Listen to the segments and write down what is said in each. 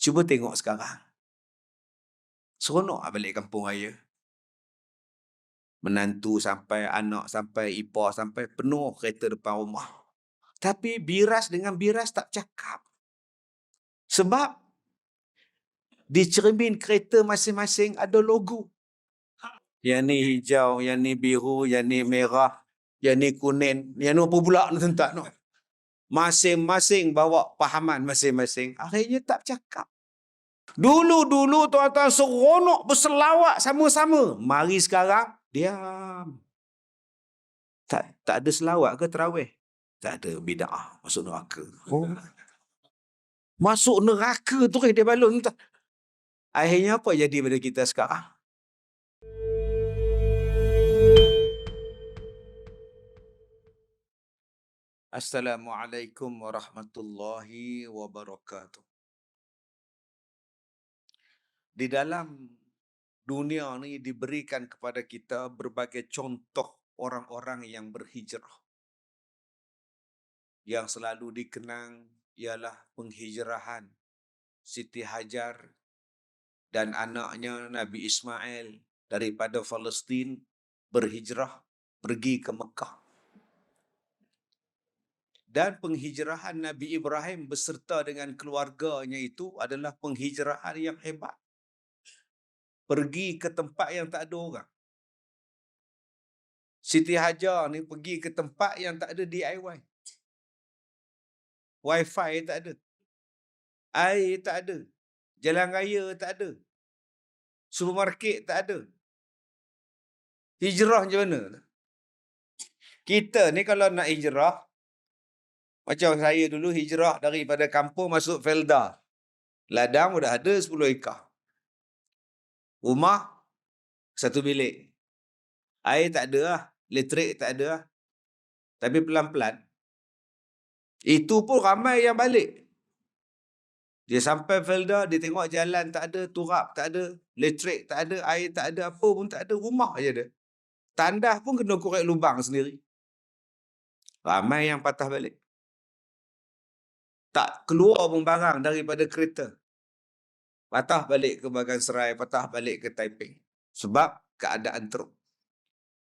Cuba tengok sekarang. Seronok balik kampung raya. Menantu sampai, anak sampai, ipar sampai, penuh kereta depan rumah. Tapi biras dengan biras tak cakap. Sebab di cermin kereta masing-masing ada logo. Yang ni hijau, yang ni biru, yang ni merah, yang ni kuning, yang ni apa pula ni tuan-tuan no? Masing-masing bawa pahaman masing-masing. Akhirnya tak cakap. Dulu tuan-tuan seronok berselawat sama-sama. Mari sekarang, diam. Tak ada selawat ke tarawih? Tak ada, bid'ah, masuk neraka. Oh. Masuk neraka tu dia balon. Akhirnya apa jadi pada kita sekarang? Assalamualaikum warahmatullahi wabarakatuh. Di dalam dunia ni diberikan kepada kita berbagai contoh orang-orang yang berhijrah. Yang selalu dikenang ialah penghijrahan Siti Hajar dan anaknya Nabi Ismail daripada Palestin berhijrah pergi ke Mekah. Dan penghijrahan Nabi Ibrahim beserta dengan keluarganya itu adalah penghijrahan yang hebat. Pergi ke tempat yang tak ada orang. Siti Hajar ni pergi ke tempat yang tak ada DIY. Wi-Fi tak ada. Air tak ada. Jalan raya tak ada. Supermarket tak ada. Hijrah macam mana? Kita ni kalau nak hijrah, macam saya dulu hijrah daripada kampung masuk Felda. Ladang dah ada 10 ekar. Rumah, 1 bilik. Air tak ada lah. Elektrik tak ada lah. Tapi pelan-pelan. Itu pun ramai yang balik. Dia sampai Felda, dia tengok jalan tak ada, turap tak ada, elektrik tak ada, air tak ada, apa pun tak ada, rumah je ada. Tandas pun kena korek lubang sendiri. Ramai yang patah balik. Tak keluar pun barang daripada kereta. Patah balik ke Bagan Serai, patah balik ke Taiping. Sebab keadaan teruk.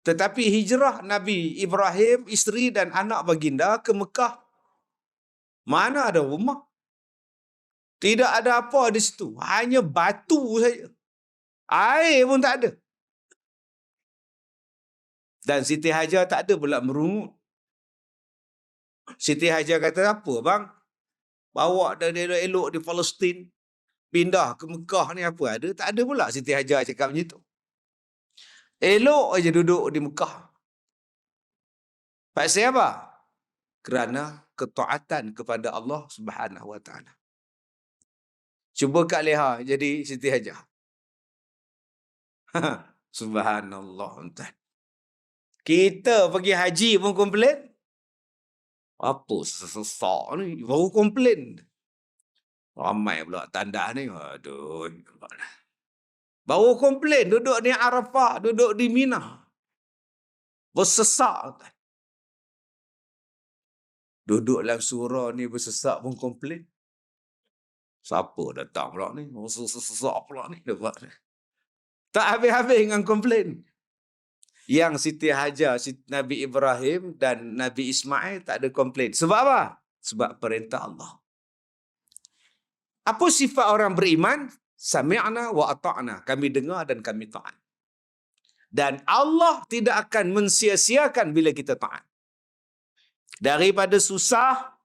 Tetapi hijrah Nabi Ibrahim, isteri dan anak baginda ke Mekah. Mana ada rumah? Tidak ada apa di situ. Hanya batu saja. Air pun tak ada. Dan Siti Hajar tak ada pula merungut. Siti Hajar kata, apa bang? Bawa dari elok-elok di Palestin. Pindah ke Mekah ni apa ada? Tak ada pula Siti Hajar cakap macam tu. Elok aja duduk di Mekah. Pasal apa? Kerana ketaatan kepada Allah Subhanahu Wa Taala. Cuba Kak Leha jadi Siti Hajar. Subhanallah. Kita pergi haji pun komplain. Apa sesak ni? Baru komplain. Ramai pula tanda ni. Aduh. Baru komplain. Duduk di Arafah. Duduk di Mina. Bersesak. Duduk dalam surau ni bersesak pun komplain. Siapa datang pula ni? Sesak pula ni. Tak habis-habis dengan komplain. Yang Siti Hajar, Nabi Ibrahim dan Nabi Ismail tak ada komplain. Sebab apa? Sebab perintah Allah. Apa sifat orang beriman? Sami'na wa ata'na. Kami dengar dan kami taat. Dan Allah tidak akan mensia-siakan bila kita taat. Daripada susah,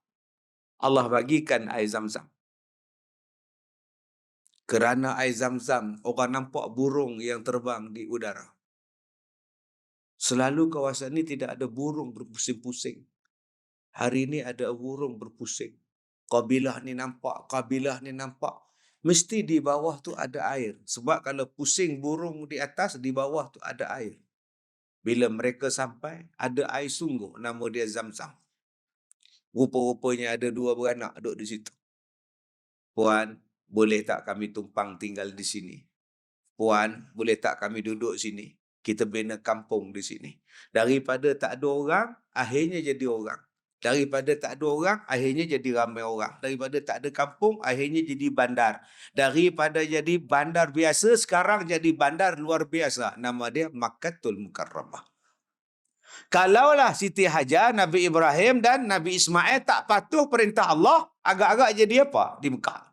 Allah bagikan air Zam-Zam. Kerana air Zam-Zam, orang nampak burung yang terbang di udara. Selalu kawasan ini tidak ada burung berpusing-pusing. Hari ini ada burung berpusing. Kabilah ni nampak, kabilah ni nampak. Mesti di bawah tu ada air. Sebab kalau pusing burung di atas, di bawah tu ada air. Bila mereka sampai, ada air sungguh. Nama dia Zam-Zam. Rupa-rupanya ada 2 beranak duduk di situ. Puan, boleh tak kami tumpang tinggal di sini? Puan, boleh tak kami duduk sini? Kita bina kampung di sini. Daripada tak ada orang, akhirnya jadi orang. Daripada tak ada orang, akhirnya jadi ramai orang. Daripada tak ada kampung, akhirnya jadi bandar. Daripada jadi bandar biasa, sekarang jadi bandar luar biasa. Nama dia Makkatul Mukarramah. Kalaulah Siti Hajar, Nabi Ibrahim dan Nabi Ismail tak patuh perintah Allah, agak-agak jadi apa di Mekah?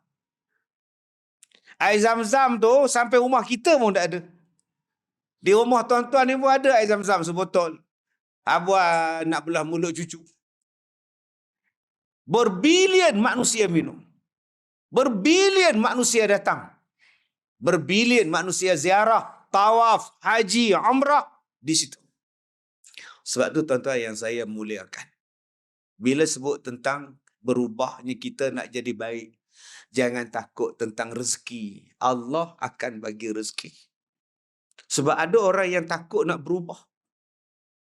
Air Zam-Zam tu sampai rumah kita pun tak ada. Di rumah tuan-tuan ni pun ada air Zam-Zam sebotol. Abuah nak belah mulut cucu. Berbilion manusia minum. Berbilion manusia datang. Berbilion manusia ziarah, tawaf, haji, umrah di situ. Sebab tu tuan-tuan yang saya muliakan. Bila sebut tentang berubahnya kita nak jadi baik, jangan takut tentang rezeki. Allah akan bagi rezeki. Sebab ada orang yang takut nak berubah.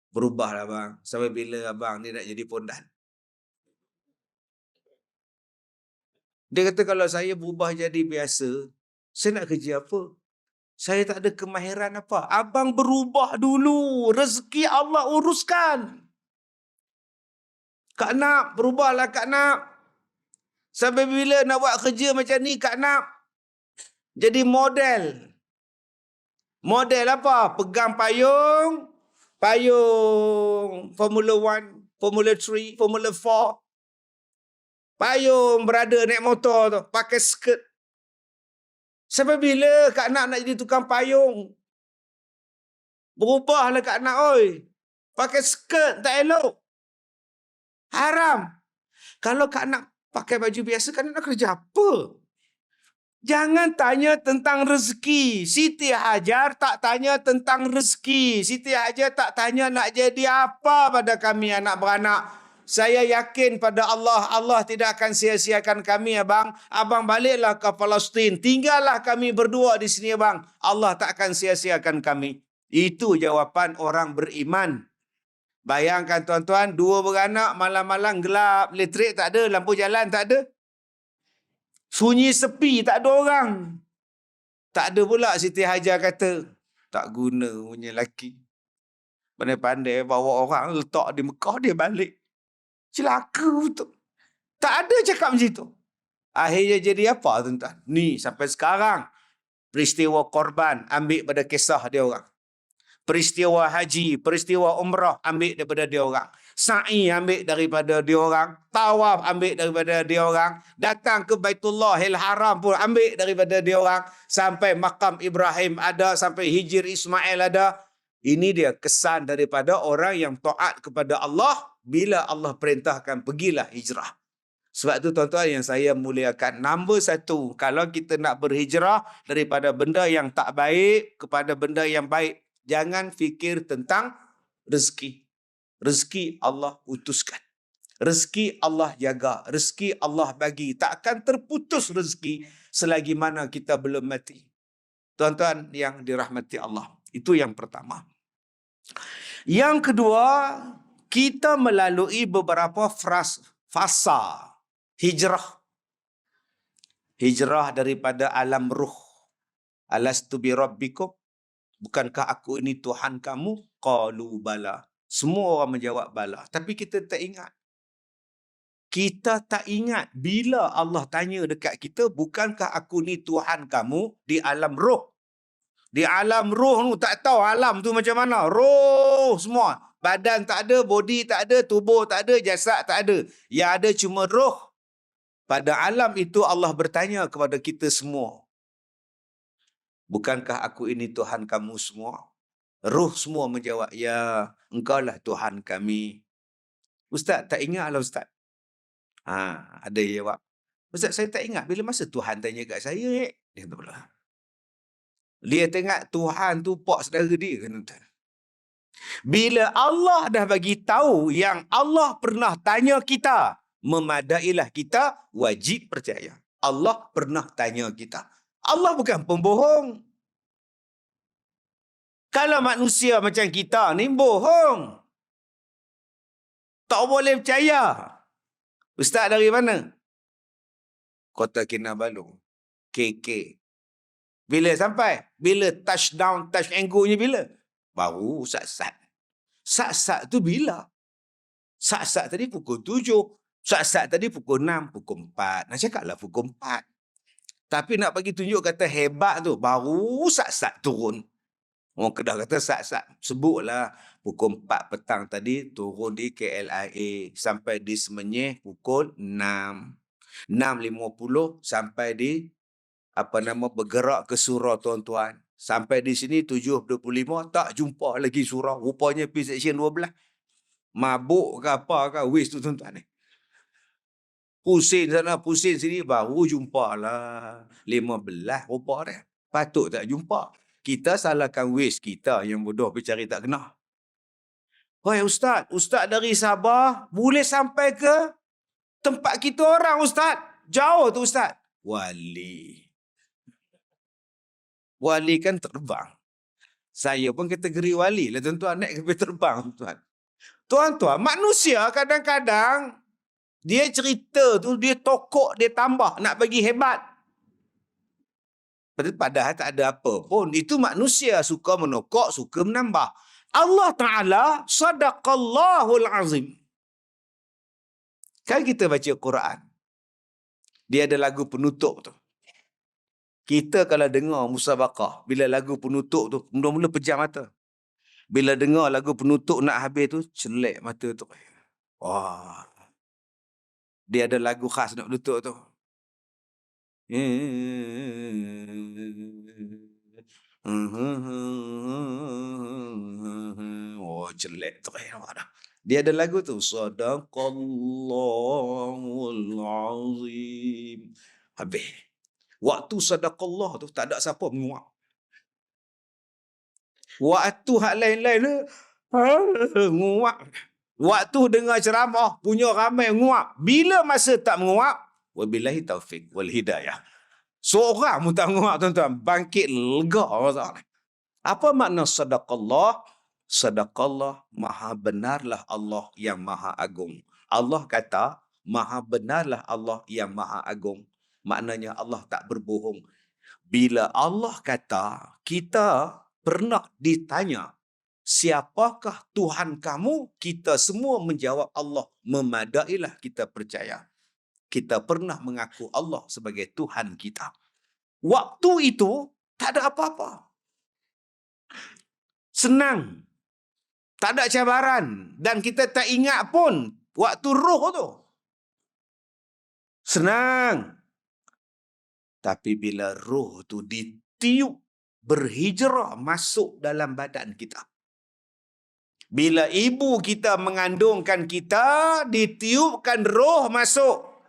Berubahlah abang. Sampai bila abang ni nak jadi pondan? Dia kata kalau saya berubah jadi biasa, saya nak kerja apa? Saya tak ada kemahiran apa. Abang berubah dulu. Rezeki Allah uruskan. Kak Nak, berubahlah Kak Nak. Sampai bila nak buat kerja macam ni Kak Nak? Jadi model. Model apa? Pegang payung. Payung Formula 1, Formula 3, Formula 4. Payung berada naik motor tu. Pakai skirt. Sampai bila Kak Nak jadi tukang payung? Berubahlah Kak Nak, oi. Pakai skirt tak elok. Haram. Kalau Kak Nak pakai baju biasa, Kak Nak nak kerja apa? Jangan tanya tentang rezeki. Siti Hajar tak tanya tentang rezeki. Siti Hajar tak tanya nak jadi apa pada kami anak beranak. Saya yakin pada Allah, Allah tidak akan sia-siakan kami abang. Abang baliklah ke Palestin. Tinggallah kami berdua di sini abang. Allah tak akan sia-siakan kami. Itu jawapan orang beriman. Bayangkan tuan-tuan, dua beranak malam-malam gelap. Elektrik tak ada, lampu jalan tak ada. Sunyi sepi, tak ada orang. Tak ada pula Siti Hajar kata, tak guna punya lelaki. Pandai-pandai bawa orang letak di Mekah, dia balik. Celaka betul. Tak ada cakap macam tu. Akhirnya jadi apa tuan-tuan? Ni sampai sekarang. Peristiwa korban ambil pada kisah dia orang. Peristiwa haji, peristiwa umrah ambil daripada dia orang. Sa'i ambil daripada dia orang. Tawaf ambil daripada dia orang. Datang ke Baitullahil Haram pun ambil daripada dia orang. Sampai makam Ibrahim ada, sampai hijir Ismail ada. Ini dia kesan daripada orang yang taat kepada Allah bila Allah perintahkan pergilah hijrah. Sebab tu tuan-tuan yang saya muliakan. Nombor satu, kalau kita nak berhijrah daripada benda yang tak baik kepada benda yang baik, jangan fikir tentang rezeki. Rezeki Allah utuskan. Rezeki Allah jaga. Rezeki Allah bagi. Tak akan terputus rezeki selagi mana kita belum mati. Tuan-tuan yang dirahmati Allah. Itu yang pertama. Yang kedua, kita melalui beberapa fasa hijrah. Hijrah daripada alam ruh. Alastu bi rabbikum? Bukankah aku ini Tuhan kamu? Qalu bala. Semua orang menjawab bala. Tapi kita tak ingat. Kita tak ingat bila Allah tanya dekat kita, bukankah aku ni Tuhan kamu di alam roh? Di alam roh tu tak tahu alam tu macam mana. Roh semua. Badan tak ada, body tak ada, tubuh tak ada, jasad tak ada. Yang ada cuma roh. Pada alam itu Allah bertanya kepada kita semua. Bukankah aku ini Tuhan kamu semua? Ruh semua menjawab, ya, engkaulah Tuhan kami. Ustaz, tak ingatlah Ustaz. Ada yang jawab, Ustaz, saya tak ingat bila masa Tuhan tanya kat saya. Dia kata pula. Dia tengok Tuhan tu pak saudara dia. Bila Allah dah bagi tahu yang Allah pernah tanya kita, memadailah kita wajib percaya. Allah pernah tanya kita. Allah bukan pembohong. Kalau manusia macam kita ni bohong. Tak boleh percaya. Ustaz dari mana? Kota Kinabalu. KK. Bila sampai? Bila touchdown, touch and go-nya bila? Baru sat-sat. Sat-sat tu bila? Sat-sat tadi pukul 7. Sat-sat tadi pukul 6, pukul 4. Nak cakaplah pukul 4. Tapi nak bagi tunjuk kata hebat tu, baru sat-sat turun. Orang Kedah kata sat-sat. Sebutlah pukul 4 petang tadi turun di KLIA. Sampai di Semenyih pukul 6. 6.50 sampai di bergerak ke surau tuan-tuan. Sampai di sini 7.25 tak jumpa lagi surau. Rupanya pergi seksyen 12. Mabuk ke apa ke wis tu tuan-tuan ni. Pusing sana, pusing sini, baru jumpa lah 15 rupa dia. Patut tak jumpa. Kita salahkan wis kita yang bodoh pergi cari tak kena. Hoi Ustaz, Ustaz dari Sabah boleh sampai ke tempat kita orang Ustaz. Jauh tu Ustaz. Wali kan terbang. Saya pun kategori wali lah tuan-tuan, naik kapal terbang tuan. Tuan-tuan, manusia kadang-kadang dia cerita tu, dia tokok, dia tambah, nak bagi hebat. Padahal tak ada apa pun. Itu manusia suka menokok, suka menambah. Allah Ta'ala sadaqallahul azim. Kan kita baca Quran, dia ada lagu penutup tu. Kita kalau dengar musabaqah, bila lagu penutup tu, mula-mula pejam mata. Bila dengar lagu penutup nak habis tu, celek mata tu. Wah. Dia ada lagu khas nak penutup tu. Oh, jelek tu. Dia ada lagu tu. Sadaqallahul azim. Habis. Waktu sadaqallah tu, tak ada siapa menguap. Waktu hak lain-lain tu, menguap. Waktu dengar ceramah, punya ramai menguap. Bila masa tak menguap, wabillahi taufik wal hidayah. Seorang pun tak menguap tuan-tuan. Bangkit lega. Apa makna sadaqallah? Sadaqallah, maha benarlah Allah yang maha agung. Allah kata, maha benarlah Allah yang maha agung. Maknanya Allah tak berbohong. Bila Allah kata, kita pernah ditanya, siapakah Tuhan kamu? Kita semua menjawab Allah. Memadailah kita percaya. Kita pernah mengaku Allah sebagai Tuhan kita. Waktu itu, tak ada apa-apa. Senang. Tak ada cabaran. Dan kita tak ingat pun waktu roh tu. Senang. Tapi bila roh tu ditiup, berhijrah masuk dalam badan kita. Bila ibu kita mengandungkan kita, ditiupkan roh masuk.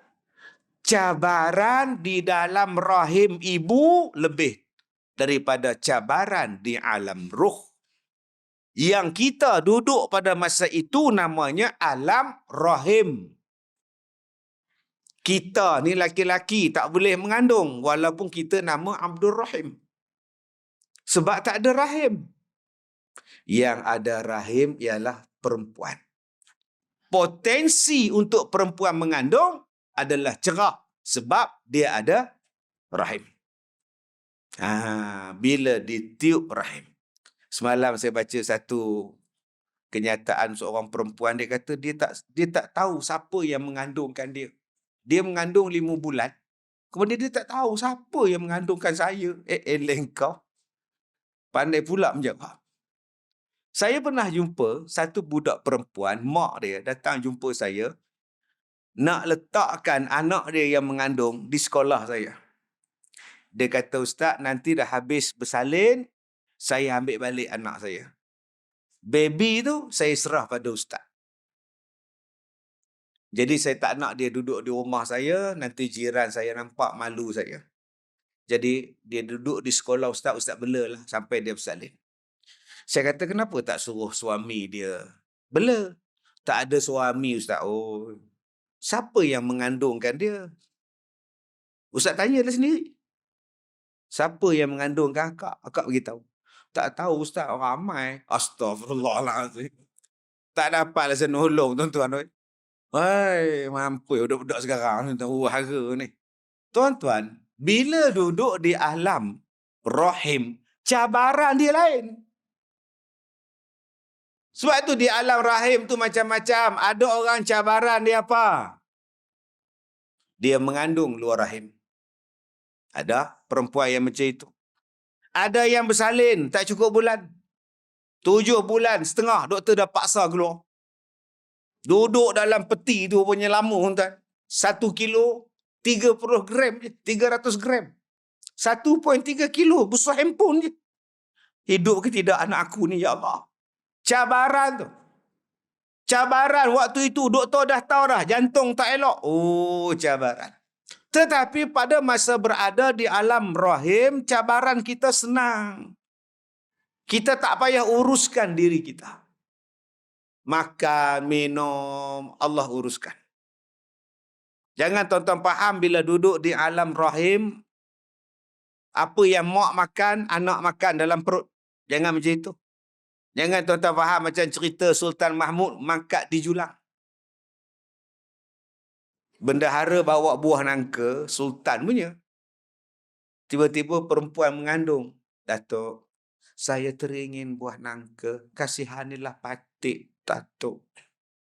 Cabaran di dalam rahim ibu lebih daripada cabaran di alam roh. Yang kita duduk pada masa itu namanya alam rahim. Kita ni laki-laki tak boleh mengandung walaupun kita nama Abdul Rahim. Sebab tak ada rahim. Yang ada rahim ialah perempuan. Potensi untuk perempuan mengandung adalah cerah sebab dia ada rahim. Bila ditiup rahim. Semalam saya baca satu kenyataan seorang perempuan, dia kata dia tak tahu siapa yang mengandungkan dia. Dia mengandung 5 bulan. Kemudian dia tak tahu siapa yang mengandungkan saya. Kau. Pandai pula menjawab. Saya pernah jumpa satu budak perempuan, mak dia datang jumpa saya, nak letakkan anak dia yang mengandung di sekolah saya. Dia kata, Ustaz, nanti dah habis bersalin, saya ambil balik anak saya. Baby tu saya serah pada Ustaz. Jadi saya tak nak dia duduk di rumah saya, nanti jiran saya nampak malu saya. Jadi dia duduk di sekolah Ustaz, Ustaz bela lah sampai dia bersalin. Saya kata, kenapa tak suruh suami dia bela? Tak ada suami Ustaz. Oh, siapa yang mengandungkan dia? Ustaz tanyalah sendiri. Siapa yang mengandungkan akak? Akak beritahu. Tak tahu Ustaz, ramai. Astaghfirullahaladzim. Tak dapatlah saya nolong tuan-tuan. Hai, mampu budak-budak sekarang ni, hara ni. Tuan-tuan, bila duduk di alam rahim, cabaran dia lain. Sebab tu di alam rahim tu macam-macam. Ada orang cabaran dia apa? Dia mengandung luar rahim. Ada perempuan yang macam itu. Ada yang bersalin, tak cukup bulan. 7 bulan setengah, doktor dah paksa keluar. Duduk dalam peti tu punya lama, tuan. 1 kilo, 30 gram je, 300 gram. 1.3 kilo, besar handphone je. Hidup ke tidak anak aku ni, ya Allah. Cabaran tu. Cabaran waktu itu, doktor dah tahu dah, jantung tak elok. Oh, cabaran. Tetapi pada masa berada di alam rahim, cabaran kita senang. Kita tak payah uruskan diri kita. Makan, minum, Allah uruskan. Jangan tuan-tuan faham bila duduk di alam rahim, apa yang mak makan, anak makan dalam perut. Jangan macam itu. Jangan tuan-tuan faham macam cerita Sultan Mahmud mangkat di julang. Bendahara bawa buah nangka, Sultan punya. Tiba-tiba perempuan mengandung. Datuk, saya teringin buah nangka. Kasihanilah patik, Datuk.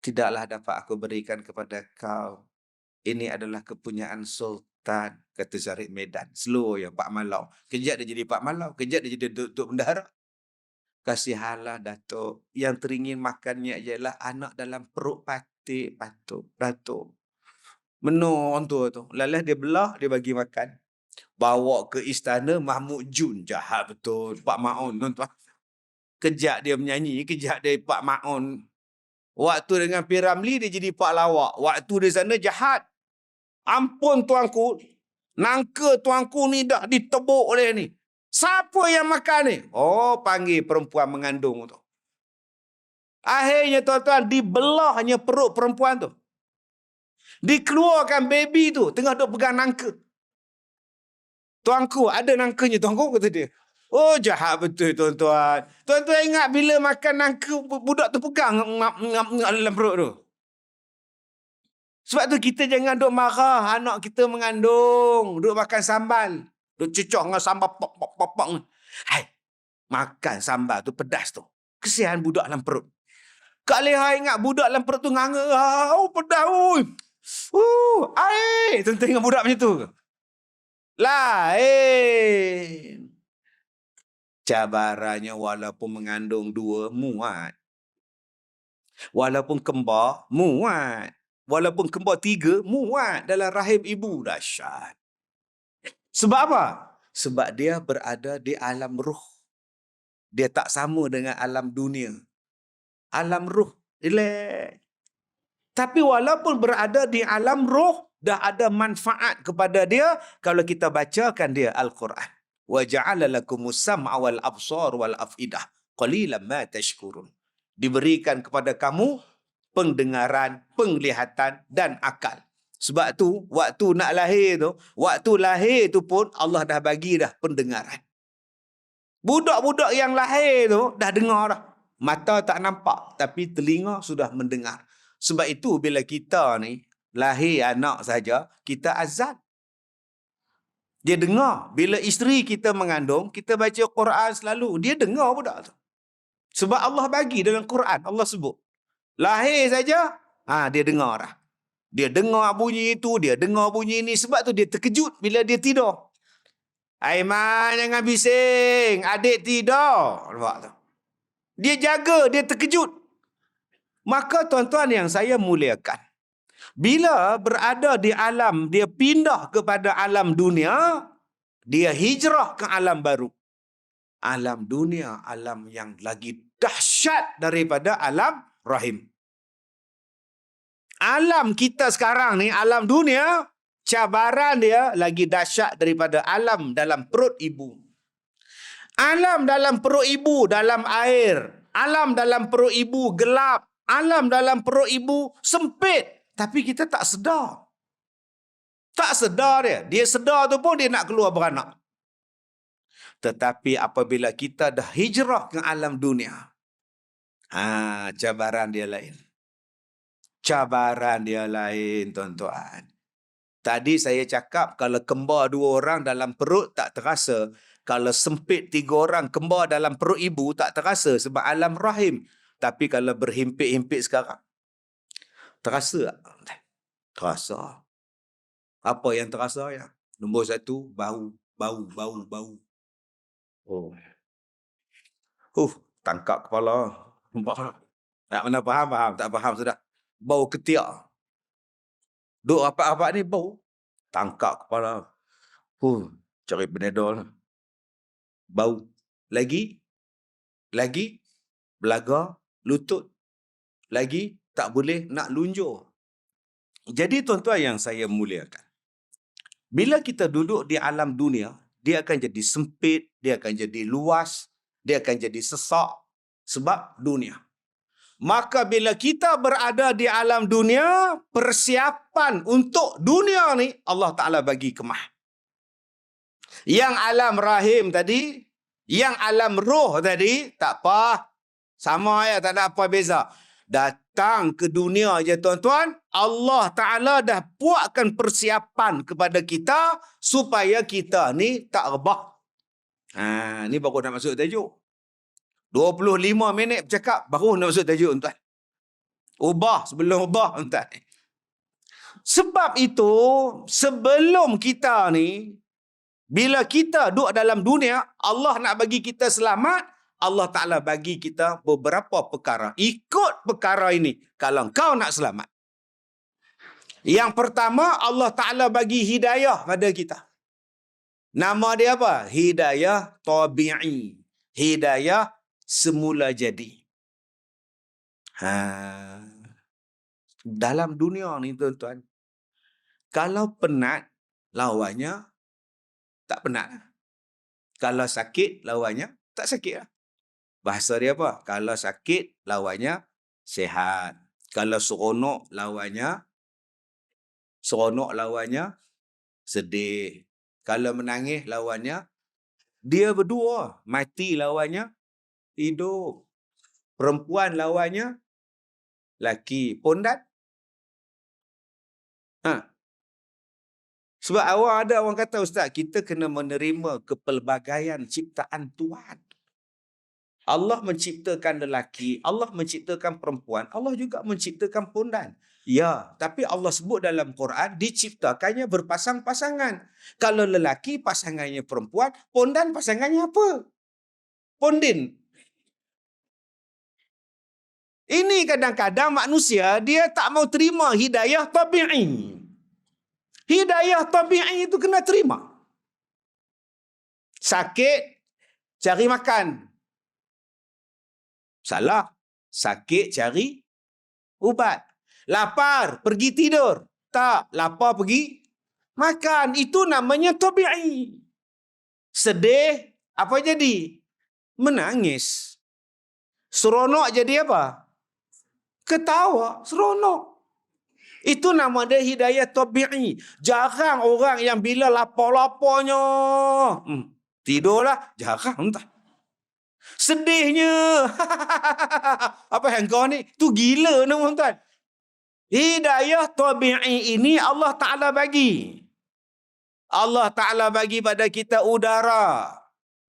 Tidaklah dapat aku berikan kepada kau. Ini adalah kepunyaan Sultan, kata Zarif Medan. Slow ya, Pak Malau. Kejap dia jadi Pak Malau. Kejap dia jadi Datuk Bendahara. Kasihanlah Datuk. Yang teringin makannya ialah anak dalam perut patik, Datuk. Menung tu. Lalas dia belah, dia bagi makan. Bawa ke istana Mahmud Jun. Jahat betul. Pak Ma'un, tuan-tuan. Kejap dia menyanyi, kejap dia Pak Ma'un. Waktu dengan P. Ramlee, dia jadi Pak Lawak. Waktu di sana jahat. Ampun tuanku. Nangka tuanku ni dah ditebuk oleh ni. Siapa yang makan ni? Oh, panggil perempuan mengandung tu. Akhirnya tuan-tuan, dibelahnya perut perempuan tu. Dikeluarkan baby tu. Tengah duk pegang nangka. Tuanku, ada nangkanya tuanku, kata dia. Oh, jahat betul tuan-tuan. Tuan-tuan ingat bila makan nangka, budak tu pegang dalam perut tu. Sebab tu kita jangan duk marah anak kita mengandung. Duk makan sambal. Duk cucuk dengan sambal pok. Hai, makan sambal tu pedas tu. Kesian budak dalam perut. Kak Leha ingat budak dalam perut tu nganga. Oh, pedas. Air. Tuan-tuan ingat budak macam tu ke? Lain. Cabarannya walaupun mengandung 2, muat. Walaupun kembar, muat. Walaupun kembar 3, muat dalam rahim ibu. Dahsyat. Sebab apa? Sebab dia berada di alam ruh. Dia tak sama dengan alam dunia. Alam ruh. Relax. Tapi walaupun berada di alam ruh, dah ada manfaat kepada dia kalau kita bacakan dia Al-Quran. وَجَعَلَ لَكُمُ السَّمْعَ وَالْأَبْصَارُ وَالْأَفْئِدَةَ قَلِيلًا مَا تَشْكُرُونَ. Diberikan kepada kamu pendengaran, penglihatan dan akal. Sebab tu, waktu nak lahir tu, waktu lahir tu pun Allah dah bagi dah pendengaran. Budak-budak yang lahir tu dah dengar dah. Mata tak nampak, tapi telinga sudah mendengar. Sebab itu bila kita ni lahir anak saja, kita azan. Dia dengar. Bila isteri kita mengandung, kita baca Quran selalu. Dia dengar budak tu. Sebab Allah bagi dalam Quran, Allah sebut. Lahir saja, dia dengar dah. Dia dengar bunyi itu, dia dengar bunyi ini. Sebab tu dia terkejut bila dia tidur. Aiman, jangan bising. Adik tidur. Nampak tu. Dia jaga, dia terkejut. Maka tuan-tuan yang saya muliakan, bila berada di alam, dia pindah kepada alam dunia, dia hijrah ke alam baru. Alam dunia, alam yang lagi dahsyat daripada alam rahim. Alam kita sekarang ni, alam dunia, cabaran dia lagi dahsyat daripada alam dalam perut ibu. Alam dalam perut ibu dalam air. Alam dalam perut ibu gelap. Alam dalam perut ibu sempit. Tapi kita tak sedar. Tak sedar dia. Dia sedar tu pun dia nak keluar beranak. Tetapi apabila kita dah hijrah ke alam dunia, cabaran dia lain. Cabaran dia lain, tuan-tuan. Tadi saya cakap kalau kembar 2 orang dalam perut tak terasa. Kalau sempit 3 orang kembar dalam perut ibu tak terasa sebab alam rahim. Tapi kalau berhimpit-himpit sekarang, terasa tak? Terasa. Apa yang terasa ya? Nombor satu, bau. Bau. Oh. Tangkap kepala. Tak mana faham. Tak faham sudah. Bau ketiak. Duk apa-apa ni bau. Tangkap kepala. Cari Panadol. Bau. Lagi. Belaga. Lutut. Lagi. Tak boleh nak lunjur. Jadi tuan-tuan yang saya muliakan. Bila kita duduk di alam dunia, dia akan jadi sempit, dia akan jadi luas, dia akan jadi sesak sebab dunia. Maka bila kita berada di alam dunia, persiapan untuk dunia ni Allah Ta'ala bagi kemah. Yang alam rahim tadi, yang alam roh tadi, tak apa. Sama ya, tak ada apa beza. Datang ke dunia je tuan-tuan, Allah Ta'ala dah buatkan persiapan kepada kita supaya kita ni tak rebah. Ni baru nak masuk tajuk. 25 minit bercakap, baru nak masuk tajuk tuan. Ubah sebelum ubah tuan. Sebab itu, sebelum kita ni, bila kita duduk dalam dunia, Allah nak bagi kita selamat, Allah Ta'ala bagi kita beberapa perkara. Ikut perkara ini kalau kau nak selamat. Yang pertama, Allah Ta'ala bagi hidayah pada kita. Nama dia apa? Hidayah tabi'i. Hidayah semula jadi. Dalam dunia ni tuan-tuan, kalau penat, lawannya tak penat. Kalau sakit, lawannya tak sakit lah. Bahasa dia apa? Kalau sakit, lawannya sihat. Kalau seronok, lawannya sedih. Kalau menangis, lawannya dia berdua. Mati, lawannya hidup. Perempuan, lawannya laki. Pondan. Sebab ada orang kata, Ustaz, kita kena menerima kepelbagaian ciptaan Tuhan. Allah menciptakan lelaki, Allah menciptakan perempuan, Allah juga menciptakan pondan. Ya, tapi Allah sebut dalam Quran, diciptakannya berpasang-pasangan. Kalau lelaki, pasangannya perempuan, pondan pasangannya apa? Pondin. Ini kadang-kadang manusia, dia tak mau terima hidayah tabi'i. Hidayah tabi'i itu kena terima. Sakit, cari makan. Salah. Sakit, cari ubat. Lapar, pergi tidur. Tak, lapar pergi makan. Itu namanya tabi'i. Sedih, apa jadi? Menangis. Seronok jadi apa? Ketawa, seronok. Itu nama dia hidayah tabi'i. Jarang orang yang bila lapar-laparnya tidurlah, jarang tak. Sedihnya. Apa yang kau ni? Tu gila tuan-tuan. Hidayah tabi'i ini Allah Ta'ala bagi. Allah Ta'ala bagi pada kita udara.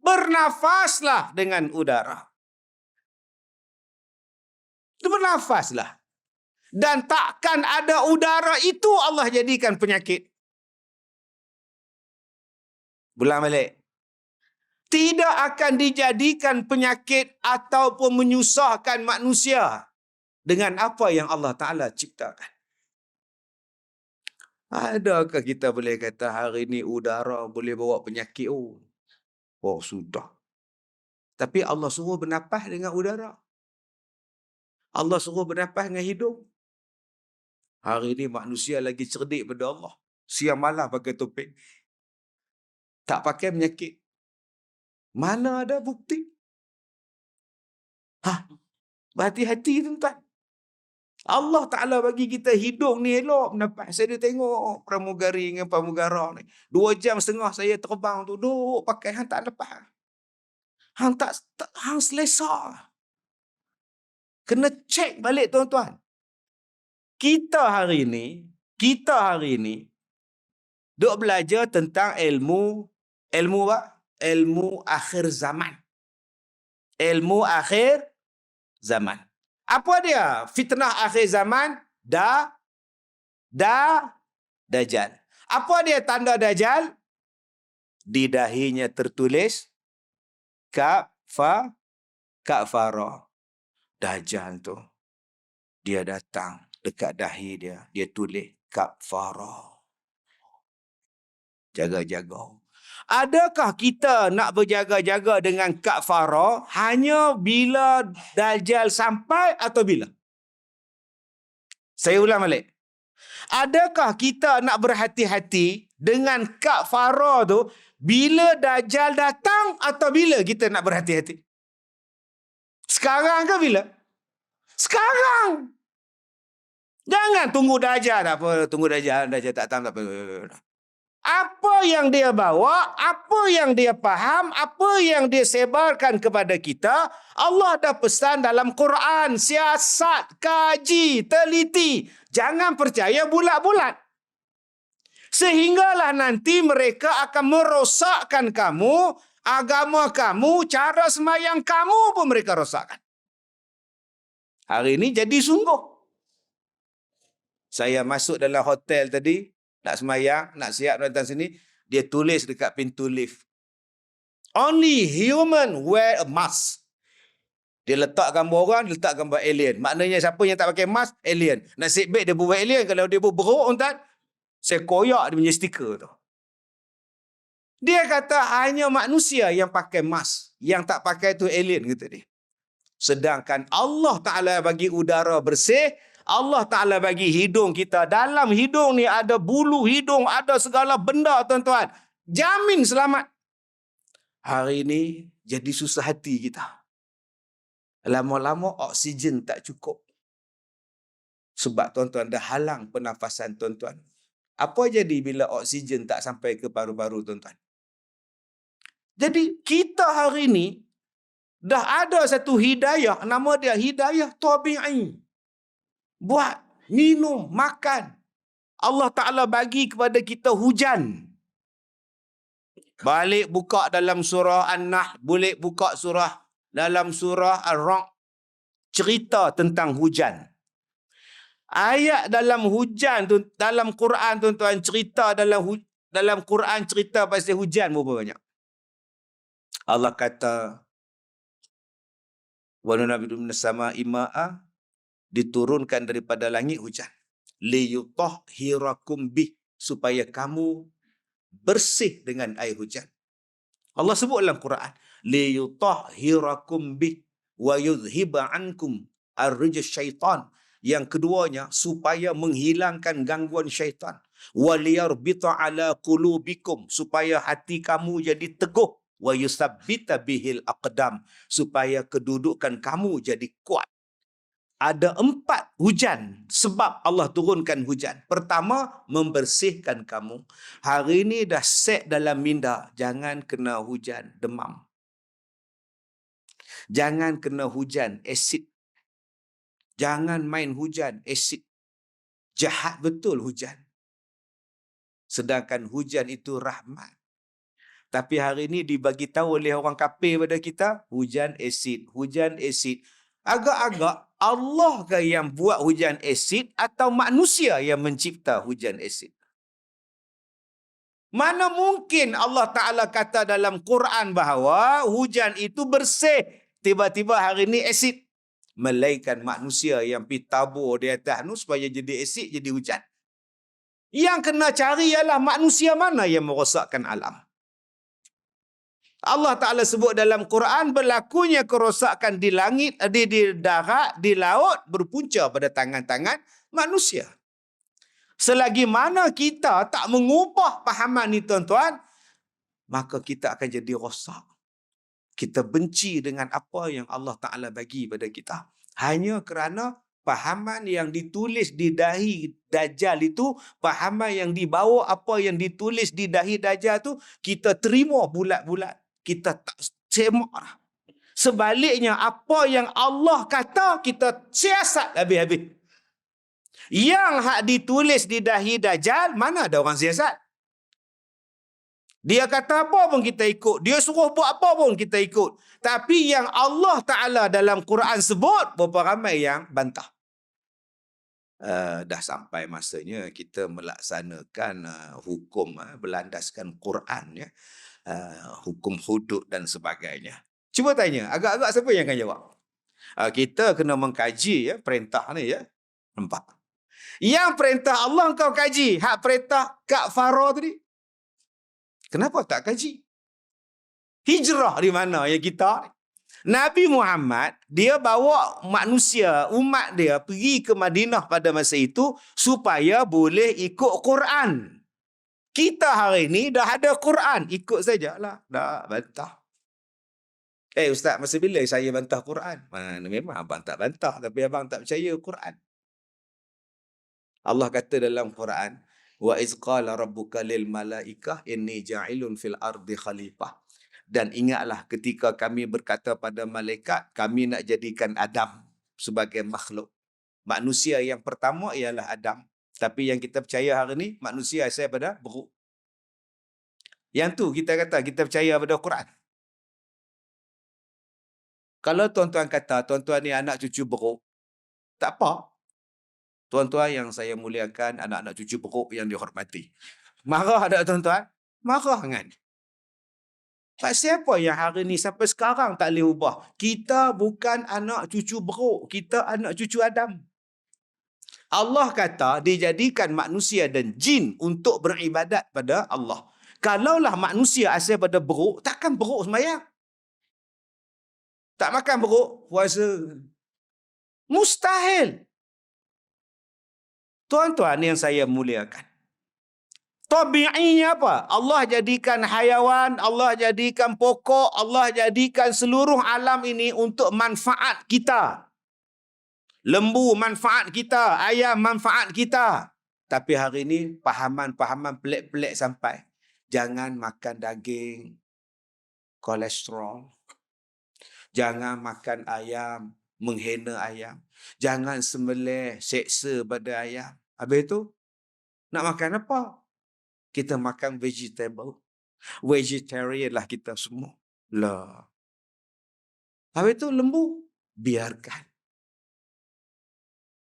Bernafaslah dengan udara. Bernafaslah. Dan takkan ada udara itu Allah jadikan penyakit. Ulang balik. Tidak akan dijadikan penyakit ataupun menyusahkan manusia dengan apa yang Allah Ta'ala ciptakan. Adakah kita boleh kata hari ini udara boleh bawa penyakit? Sudah. Tapi Allah suruh bernafas dengan udara. Allah suruh bernafas dengan hidung. Hari ini manusia lagi cerdik pada Allah. Siang malam pakai topeng. Tak pakai penyakit. Mana ada bukti? Berhati-hati tuan-tuan. Allah Ta'ala bagi kita hidung ni elok bernafas. Saya tengok pramugari dengan pramugara ni. 2.5 jam saya terbang tu. Duk pakai hang tak lepas. Hang selesa. Kena cek balik tuan-tuan. Kita hari ini duk belajar tentang ilmu apa? Ilmu akhir zaman. Ilmu akhir zaman. Apa dia? Fitnah akhir zaman, Dajjal. Apa dia tanda Dajjal? Di dahinya tertulis kafara. Dajjal tu, dia datang dekat dahi dia, dia tulis kafara. Jaga-jaga. Adakah kita nak berjaga-jaga dengan kafara hanya bila Dajjal sampai atau bila? Saya ulang balik. Adakah kita nak berhati-hati dengan kafara tu bila Dajjal datang atau bila kita nak berhati-hati? Sekarang ke bila? Sekarang. Jangan tunggu Dajjal. Tak apa, tunggu Dajjal tak datang, tak apa. Apa yang dia bawa, apa yang dia faham, apa yang dia sebarkan kepada kita, Allah dah pesan dalam Quran. Siasat, kaji, teliti. Jangan percaya bulat-bulat. Sehinggalah nanti mereka akan merosakkan kamu, agama kamu, cara semayang kamu pun mereka rosakkan. Hari ini jadi sungguh. Saya masuk dalam hotel tadi, nak semayang, nak siap datang sini, dia tulis dekat pintu lift, only human wear a mask. Dia letak gambar orang, dia letak gambar alien. Maknanya siapa yang tak pakai mask, alien. Nasib baik dia buat alien. Kalau dia berberuk, saya koyak dia punya stiker tu. Dia kata hanya manusia yang pakai mask. Yang tak pakai tu alien, kata dia. Sedangkan Allah Ta'ala bagi udara bersih, Allah Ta'ala bagi hidung kita. Dalam hidung ni ada bulu hidung, ada segala benda, tuan-tuan. Jamin selamat. Hari ini jadi susah hati kita. Lama-lama oksigen tak cukup. Sebab tuan-tuan dah halang pernafasan tuan-tuan. Apa jadi bila oksigen tak sampai ke paru-paru tuan-tuan? Jadi kita hari ini dah ada satu hidayah, nama dia hidayah tabi'i. Buat, minum, makan. Allah Ta'ala bagi kepada kita hujan. Balik buka dalam surah An-Nahl, boleh buka surah dalam surah Ar-Ra'd, cerita tentang hujan. Ayat dalam hujan tu, dalam Quran tuan-tuan, cerita dalam Quran cerita pasal hujan berapa banyak? Allah kata, wa nunabbidu minas sama'i ma'a, diturunkan daripada langit hujan. Liyutahhirakum bih, supaya kamu bersih dengan air hujan. Allah sebut dalam Quran, liyutahhirakum bih wa yudhhiba ankum ar-rijz syaitan. Yang keduanya, supaya menghilangkan gangguan syaitan. Wa liyarbita ala qulubikum, supaya hati kamu jadi teguh. Wa yusabbita bihil aqdam, supaya kedudukan kamu jadi kuat. Ada 4 hujan sebab Allah turunkan hujan. Pertama, membersihkan kamu. Hari ini dah set dalam minda, jangan kena hujan demam. Jangan kena hujan asid. Jangan main hujan asid. Jahat betul hujan. Sedangkan hujan itu rahmat. Tapi hari ini dibagi tahu oleh orang kafir pada kita, hujan asid, hujan asid. Agak-agak Allah ke yang buat hujan asid atau manusia yang mencipta hujan asid? Mana mungkin Allah Ta'ala kata dalam Quran bahawa hujan itu bersih, tiba-tiba hari ini asid. Melainkan manusia yang pergi tabur di atas supaya jadi asid, jadi hujan. Yang kena cari ialah manusia mana yang merosakkan alam. Allah Ta'ala sebut dalam Quran, berlakunya kerosakan di langit, di darat, di laut, berpunca pada tangan-tangan manusia. Selagi mana kita tak mengubah pahaman ni tuan-tuan, maka kita akan jadi rosak. Kita benci dengan apa yang Allah Ta'ala bagi pada kita. Hanya kerana pahaman yang ditulis di dahi Dajjal itu, pahaman yang dibawa apa yang ditulis di dahi Dajjal tu, kita terima bulat-bulat. Kita tak semak. Sebaliknya, apa yang Allah kata, kita siasat habis-habis. Yang hak ditulis di dahi Dajjal, mana ada orang siasat? Dia kata apa pun kita ikut. Dia suruh buat apa pun kita ikut. Tapi yang Allah Ta'ala dalam Quran sebut, berapa ramai yang bantah. Dah sampai masanya kita melaksanakan hukum berlandaskan Quran, ya. Hukum hudud dan sebagainya. Cuba tanya, agak-agak siapa yang akan jawab? Kita kena mengkaji, ya, perintah ni, ya. Nampak? Yang perintah Allah kau kaji, hak perintah Kak Farah tadi, kenapa tak kaji? Hijrah di mana ya kita? Nabi Muhammad, dia bawa manusia, umat dia pergi ke Madinah pada masa itu supaya boleh ikut Quran. Kita hari ini dah ada Quran, ikut sajalah. Dah bantah. Ustaz, masa bila saya bantah Quran? Memang abang tak bantah, tapi abang tak percaya Quran. Allah kata dalam Quran, wa iz qala rabbuka lil malaikah inni ja'ilun fil ardi khalifah. Dan ingatlah ketika kami berkata pada malaikat, kami nak jadikan Adam sebagai makhluk. Manusia yang pertama ialah Adam. Tapi yang kita percaya hari ini, manusia asal pada beruk. Yang tu kita kata, kita percaya pada Quran. Kalau tuan-tuan kata, tuan-tuan ni anak cucu beruk, tak apa. Tuan-tuan yang saya muliakan, anak-anak cucu beruk yang dihormati. Marah tak tuan-tuan? Marah kan? Siapa yang hari ni sampai sekarang tak boleh ubah? Kita bukan anak cucu beruk. Kita anak cucu Adam. Allah kata dijadikan manusia dan jin untuk beribadat pada Allah. Kalaulah manusia asal pada beruk, takkan beruk sembahyang. Tak makan beruk, puasa. Mustahil. Tuan-tuan yang saya muliakan, tabi'inya apa? Allah jadikan hayawan, Allah jadikan pokok, Allah jadikan seluruh alam ini untuk manfaat kita. Lembu manfaat kita, ayam manfaat kita. Tapi hari ini pahaman-pahaman pelik-pelik sampai. Jangan makan daging, kolesterol. Jangan makan ayam, menghina ayam. Jangan sembelih, seksa pada ayam. Habis itu, nak makan apa? Kita makan vegetable. Vegetarian lah kita semua. Lah. Habis itu lembu, biarkan.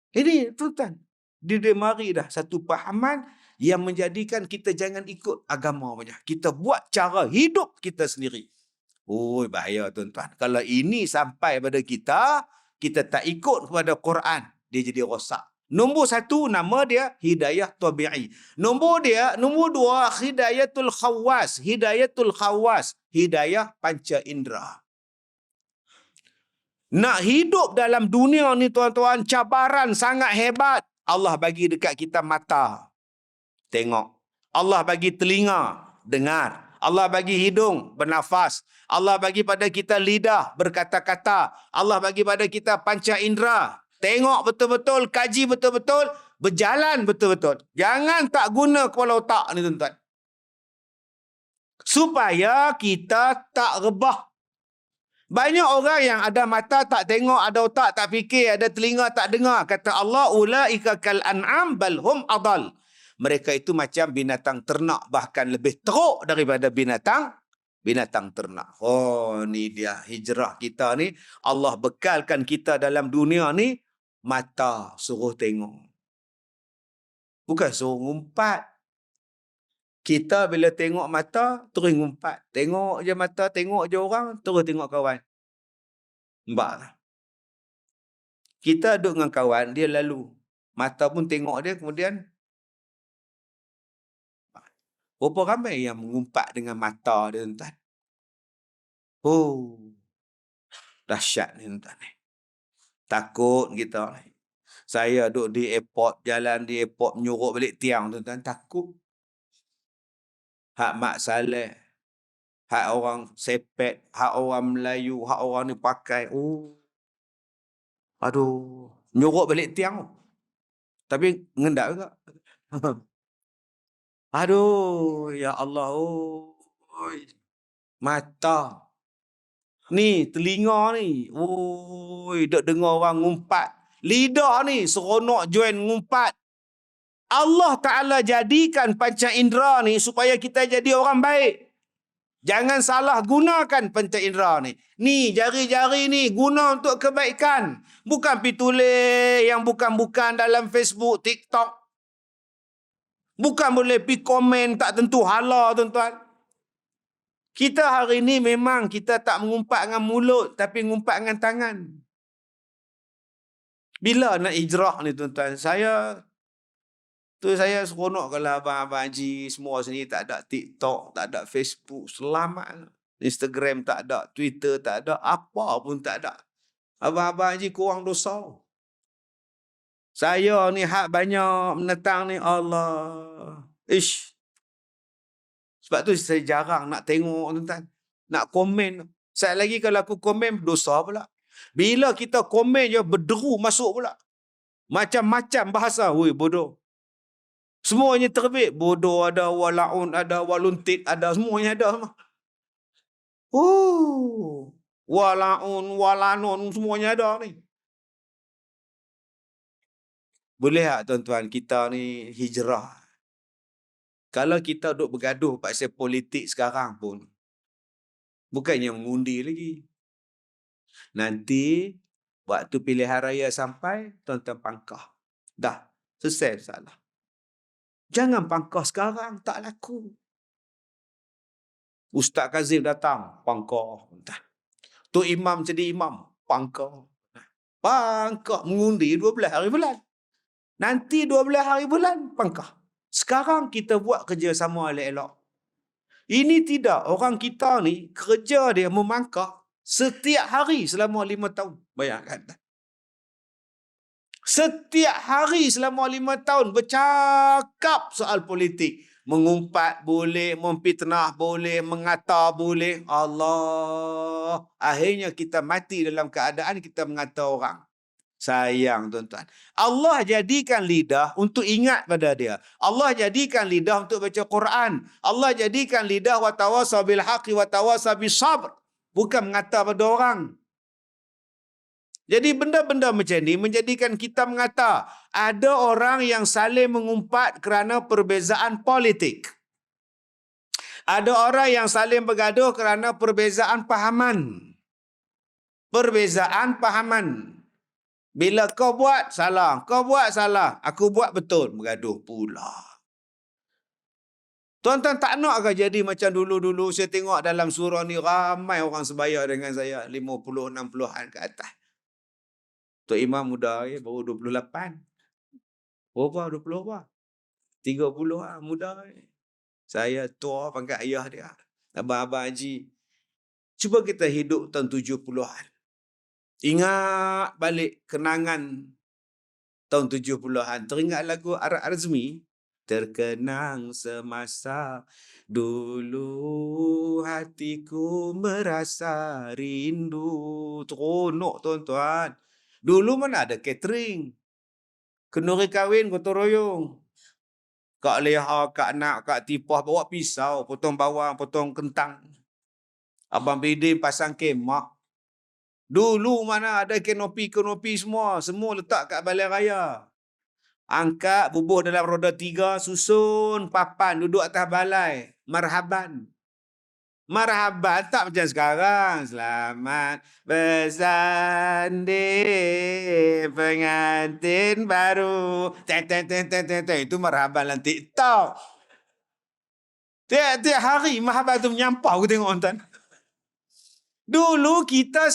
Ini tuan-tuan, dia mari dah satu pahaman yang menjadikan kita jangan ikut agama banyak. Kita buat cara hidup kita sendiri. Bahaya tuan-tuan. Kalau ini sampai pada kita, kita tak ikut kepada Quran, dia jadi rosak. Nombor satu, nama dia hidayah tabi'i. Nombor dua, hidayatul khawas. Hidayatul khawas, hidayah panca indera. Nak hidup dalam dunia ni tuan-tuan, cabaran sangat hebat. Allah bagi dekat kita mata, tengok. Allah bagi telinga, dengar. Allah bagi hidung, bernafas. Allah bagi pada kita lidah, berkata-kata. Allah bagi pada kita panca indera. Tengok betul-betul, kaji betul-betul, berjalan betul-betul. Jangan tak guna kepala otak ni tuan-tuan. Supaya kita tak rebah. Banyak orang yang ada mata tak tengok, ada otak tak fikir, ada telinga tak dengar. Kata Allah, ulaika kal an'am bal hum adal. Mereka itu macam binatang ternak, bahkan lebih teruk daripada binatang ternak. Ni dia hijrah kita ni. Allah bekalkan kita dalam dunia ni, mata suruh tengok. Bukan suruh ngumpat. Kita bila tengok mata, terus ngumpat. Tengok je mata, tengok je orang, terus tengok kawan. Nampak tak? Kita duduk dengan kawan, dia lalu. Mata pun tengok dia, kemudian berapa ramai yang mengumpat dengan mata dia, tuan-tuan? Dahsyat ni, tuan-tuan. Takut kita. Saya duduk di airport, jalan di airport, menyuruh balik tiang, tuan-tuan. Takut. Hak Mak Saleh, hak orang Sepet, hak orang Melayu, hak orang ni pakai. Aduh, nyuruh balik tiang. Tapi ngendak juga. Aduh, ya Allah. Mata. Ni, telinga ni. Duk dengar orang ngumpat. Lidah ni, seronok join ngumpat. Allah Ta'ala jadikan panca indera ni supaya kita jadi orang baik. Jangan salah gunakan panca indera ni. Ni jari-jari ni guna untuk kebaikan. Bukan pi tulis yang bukan-bukan dalam Facebook, TikTok. Bukan boleh pi komen tak tentu hala, tuan-tuan. Kita hari ni memang kita tak mengumpat dengan mulut, tapi mengumpat dengan tangan. Bila nak hijrah ni, tuan-tuan? Saya seronok kalau abang-abang haji semua sini tak ada TikTok, tak ada Facebook. Selamat. Instagram tak ada, Twitter tak ada, apa pun tak ada. Abang-abang haji kurang dosa. Saya ni hak banyak menetang ni, Allah. Ish. Sebab tu saya jarang nak tengok, tuan-tuan. Nak komen. Sekali lagi kalau aku komen, dosa pula. Bila kita komen je, berderu masuk pula. Macam-macam bahasa. Woi, bodoh. Semuanya terbit. Bodoh ada, walaun ada, waluntit ada, semuanya ada. Walaun, walanun, semuanya ada ni. Boleh tak, tuan-tuan, kita ni hijrah? Kalau kita duk bergaduh pasal politik sekarang pun, bukannya mengundi lagi. Nanti, waktu pilihan raya sampai, tuan-tuan pangkah. Dah, selesai salah. Jangan pangkah sekarang, tak laku. Ustaz Kazim datang, pangkah. Tok Imam jadi imam, pangkah. Pangkah, mengundi 12 hari bulan. Nanti 12 hari bulan, pangkah. Sekarang kita buat kerjasama elok-elok. Ini tidak, orang kita ni, kerja dia memangkah setiap hari selama 5 tahun. Bayangkan. Setiap hari selama 5 tahun bercakap soal politik. Mengumpat boleh, memfitnah boleh, mengata boleh. Allah. Akhirnya kita mati dalam keadaan kita mengata orang. Sayang, tuan-tuan. Allah jadikan lidah untuk ingat pada dia. Allah jadikan lidah untuk baca Quran. Allah jadikan lidah wa tawassaw bil haqqi wa tawassaw bis sabr. Bukan mengata pada orang. Jadi benda-benda macam ni menjadikan kita mengata ada orang yang saling mengumpat kerana perbezaan politik. Ada orang yang saling bergaduh kerana perbezaan pahaman. Perbezaan pahaman. Bila kau buat salah, kau buat salah, aku buat betul, bergaduh pula. Tuan-tuan tak nak ke jadi macam dulu-dulu saya tengok dalam surau ni ramai orang sebaya dengan saya 50-60an ke atas. Tok Imam muda baru 28. Berapa? 20 apa? 30 muda. Saya tua pangkat ayah dia. Abang-abang haji. Cuba kita hidup tahun 70-an. Ingat balik kenangan tahun 70-an. Teringat lagu Arab Azmi. Terkenang semasa dulu hatiku merasa rindu. Teronok, tuan-tuan. Dulu mana ada catering. Kenduri kahwin gotong royong. Kak Leha, Kak Nak, Kak Tipah bawa pisau, potong bawang, potong kentang. Abang Bidin pasang kemah. Dulu mana ada kenopi-kenopi semua. Semua letak kat balai raya. Angkat, bubuh dalam roda 3, susun papan, duduk atas balai. Marhaban. Marhaban tak macam sekarang. Selamat bersanding pengantin baru. Itu marhaban dalam TikTok. Tiap hari marhaban tu menyampah aku tengok, tuan. Dulu kita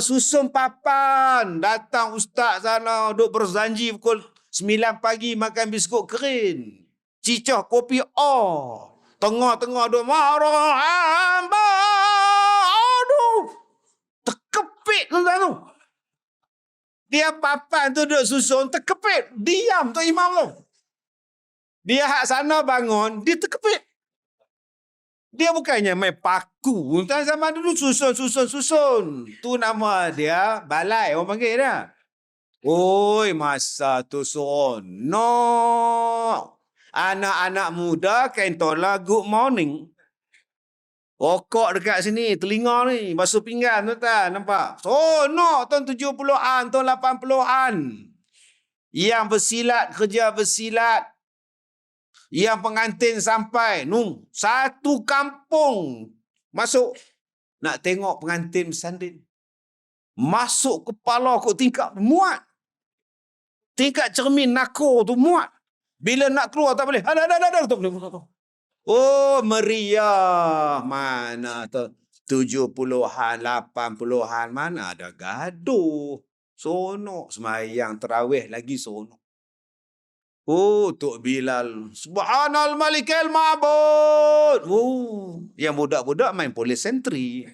susun papan. Datang ustaz sana duduk berjanji pukul 9 pagi makan biskut kering. Cicah kopi Tengah-tengah duk marah hamba. Aduh. Terkepit tuan-tuan tu. Dia papan tu duk susun terkepit. Diam tu imam tu. Dia hak sana bangun, dia terkepit. Dia bukannya main paku. Tuan zaman dulu susun. Tu nama dia balai orang panggil dia. Oi, masa tu seronok. Anak-anak muda kain tola good morning. Rokok dekat sini, telinga ni, basuh pinggan tuan-tuan, nampak? Seronok tahun 70-an, tahun 80-an. Yang bersilat, kerja bersilat. Yang pengantin sampai, satu kampung masuk nak tengok pengantin bersanding. Masuk kepala kot tingkap, muat. Tingkat cermin nakor tu muat. Bila nak keluar tak boleh. Tak boleh. Oh, meriah. Mana tu? 70-an, 80-an. Mana ada gaduh. Sonok. Semayang terawih lagi sonok. Oh, Tok Bilal. Subhanal Malikil Ma'bud. Oh, yang budak-budak main polis sentri.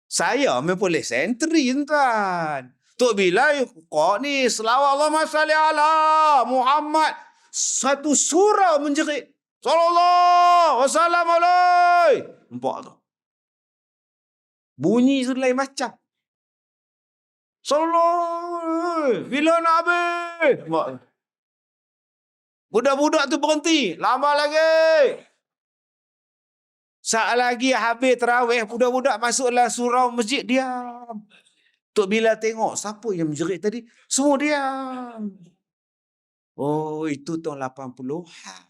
Saya main polis sentri, tuan. Tok Bilal, kau ni selawat Allahumma salli ala Muhammad. Satu surah menjerit. Sallallahu wasallam alaihi. Nampak tu. Bunyi tu lain macam. Sallallahu. Bila nak habis? Nampak tu. Budak-budak tu berhenti. Lama lagi. Saat lagi habis terawih, budak-budak masuklah surau masjid, diam. Tok Bilal tengok, siapa yang menjerit tadi? Semua diam. Oh, itu tahun 80-an.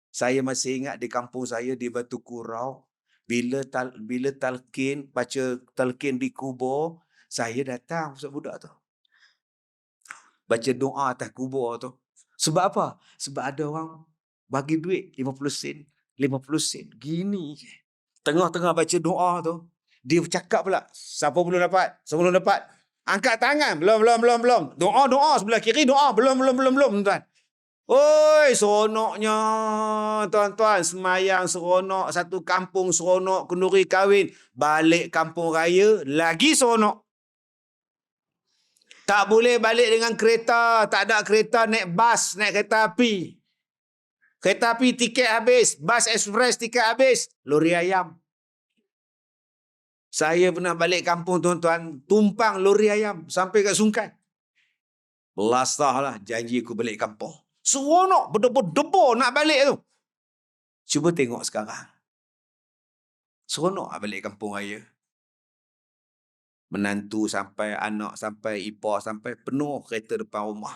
Saya masih ingat di kampung saya di Batu Kurau, bila talqin, baca talqin di kubur, saya datang budak-budak tu. Baca doa atas kubur tu. Sebab apa? Sebab ada orang bagi duit 50 sen, 50 sen. Gini. Tengah-tengah baca doa tu, dia bercakap pula. Siapa belum dapat? Sebelum dapat. Angkat tangan. Belum. Doa sebelah kiri, doa. Belum, tuan. Oi, seronoknya. Tuan-tuan, semayang seronok. Satu kampung seronok. Kenduri kahwin. Balik kampung raya, lagi seronok. Tak boleh balik dengan kereta. Tak ada kereta, naik bas, naik kereta api. Kereta api tiket habis. Bas ekspres tiket habis. Lori ayam. Saya pernah balik kampung, tuan-tuan. Tumpang lori ayam sampai kat Sungkai. Belasah lah janji aku balik kampung. Seronok. Berdebur-debur nak balik tu. Cuba tengok sekarang. Seronok lah balik kampung raya. Menantu sampai, anak sampai, ipar sampai, penuh kereta depan rumah.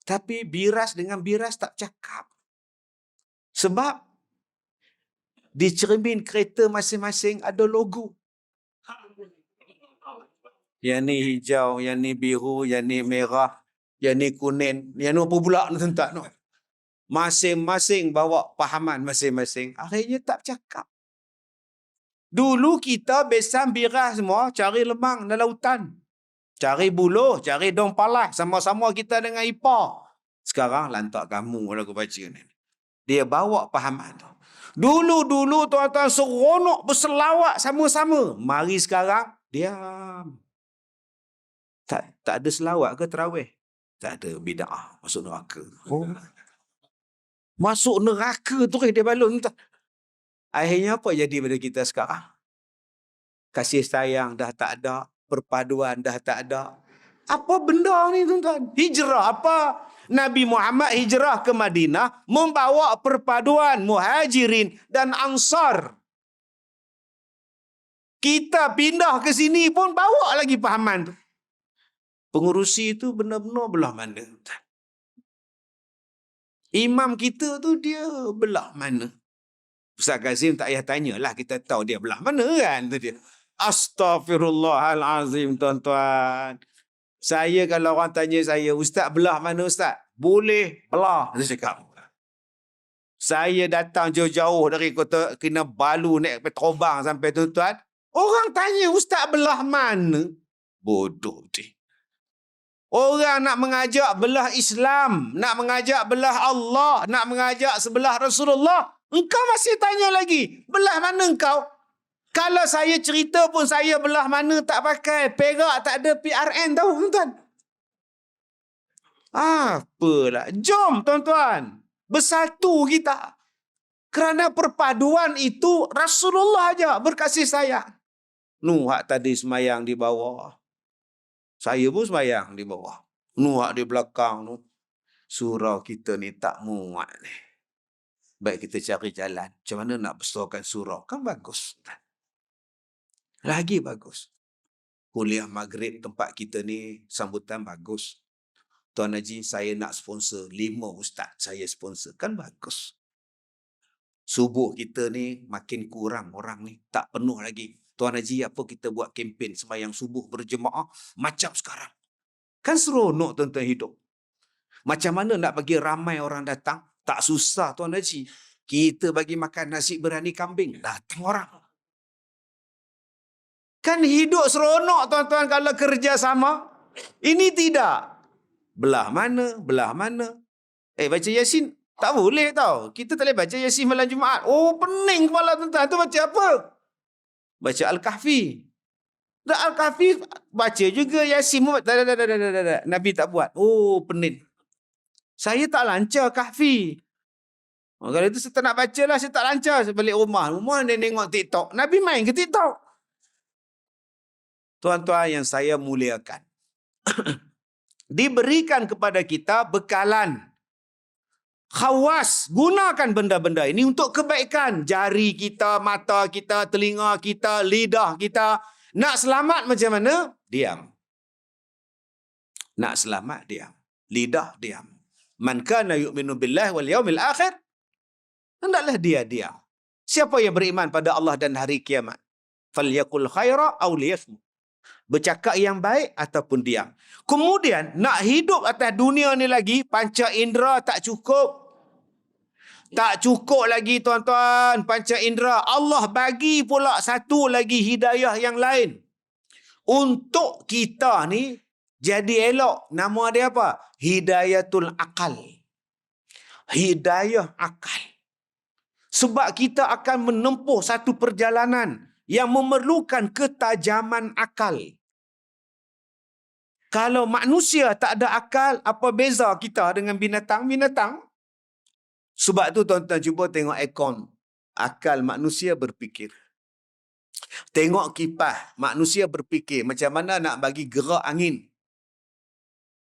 Tapi biras dengan biras tak cakap. Sebab di cermin kereta masing-masing ada logo. Yang ni hijau, yang ni biru, yang ni merah, yang ni kuning, yang ni apa pula tuan-tuan. Masing-masing bawa pahaman masing-masing. Akhirnya tak cakap. Dulu kita besan biras semua cari lemang dalam hutan. Cari buluh, cari daun palas. Sama-sama kita dengan ipar. Sekarang lantak kamu lagu baca ni. Dia bawa pahaman tu. Dulu tuan-tuan seronok berselawat sama-sama. Mari sekarang, diam. Tak ada selawat ke terawih? Tak ada, bid'ah. Masuk neraka. Oh. Masuk neraka tu dia balon. Akhirnya apa jadi pada kita sekarang? Kasih sayang dah tak ada. Perpaduan dah tak ada. Apa benda ni tuan-tuan? Hijrah apa? Nabi Muhammad hijrah ke Madinah membawa perpaduan muhajirin dan ansar. Kita pindah ke sini pun bawa lagi pahaman tu. Pengurusi itu benar-benar belah mana? Imam kita tu dia belah mana? Ustaz Kazim tak payah tanyalah, kita tahu dia belah mana kan tu dia. Astaghfirullahalazim, tuan-tuan. Saya kalau orang tanya saya, Ustaz belah mana Ustaz? Boleh belah, saya cakap. Saya datang jauh-jauh dari Kota Kinabalu naik Petrobang sampai tuan-tuan. Orang tanya Ustaz belah mana? Bodoh dia. Orang nak mengajak belah Islam, nak mengajak belah Allah, nak mengajak sebelah Rasulullah. Engkau masih tanya lagi, belah mana engkau? Kalau saya cerita pun saya belah mana tak pakai. Perak tak ada PRN tahu tuan-tuan. Apalah. Jom tuan-tuan. Bersatu kita. Kerana perpaduan itu Rasulullah aja berkasih sayang. Hak tadi semayang di bawah. Saya pun semayang di bawah. Hak di belakang tu. Surau kita ni tak muat ni. Baik kita cari jalan. Macam mana nak besarkan surau? Kan bagus. Lagi bagus. Kuliah maghrib tempat kita ni sambutan bagus. Tuan Haji, saya nak sponsor 5 ustaz, saya sponsor. Kan bagus. Subuh kita ni makin kurang orang ni, tak penuh lagi. Tuan Haji, apa kita buat kempen sembahyang subuh berjemaah macam sekarang? Kan seronok tuan-tuan hidup. Macam mana nak bagi ramai orang datang? Tak susah Tuan Haji. Kita bagi makan nasi berani kambing, datang orang. Kan hidup seronok tuan-tuan kalau kerja sama. Ini tidak. Belah mana, belah mana. Baca Yasin, tak boleh tau. Kita tak boleh baca Yasin malam Jumaat. Oh, pening kepala tuan-tuan. Tu baca apa? Baca Al-Kahfi. Dah Al-Kahfi, baca juga Yasin. Tak. Nabi tak buat. Oh, pening. Saya tak lancar Kahfi. Kalau itu saya tak nak baca lah, saya tak lancar. Saya balik rumah. Rumah dia tengok TikTok. Nabi main ke TikTok? Tuan-tuan yang saya muliakan. Diberikan kepada kita bekalan. Khawas. Gunakan benda-benda ini untuk kebaikan. Jari kita, mata kita, telinga kita, lidah kita. Nak selamat macam mana? Diam. Nak selamat, diam. Lidah, diam. Man kana yu'minu billahi wal yaumil akhir, hendaklah dia diam. Siapa yang beriman pada Allah dan hari kiamat, falyaqul khaira aw liyasmut. Bercakap yang baik ataupun diam. Kemudian nak hidup atas dunia ni lagi, panca indera tak cukup. Tak cukup lagi tuan-tuan, panca indera. Allah bagi pula satu lagi hidayah yang lain. Untuk kita ni jadi elok. Nama dia apa? Hidayatul akal. Hidayah akal. Sebab kita akan menempuh satu perjalanan yang memerlukan ketajaman akal. Kalau manusia tak ada akal, apa beza kita dengan binatang-binatang? Sebab tu tuan-tuan cuba tengok aircon. Akal manusia berfikir. Tengok kipas, manusia berfikir macam mana nak bagi gerak angin.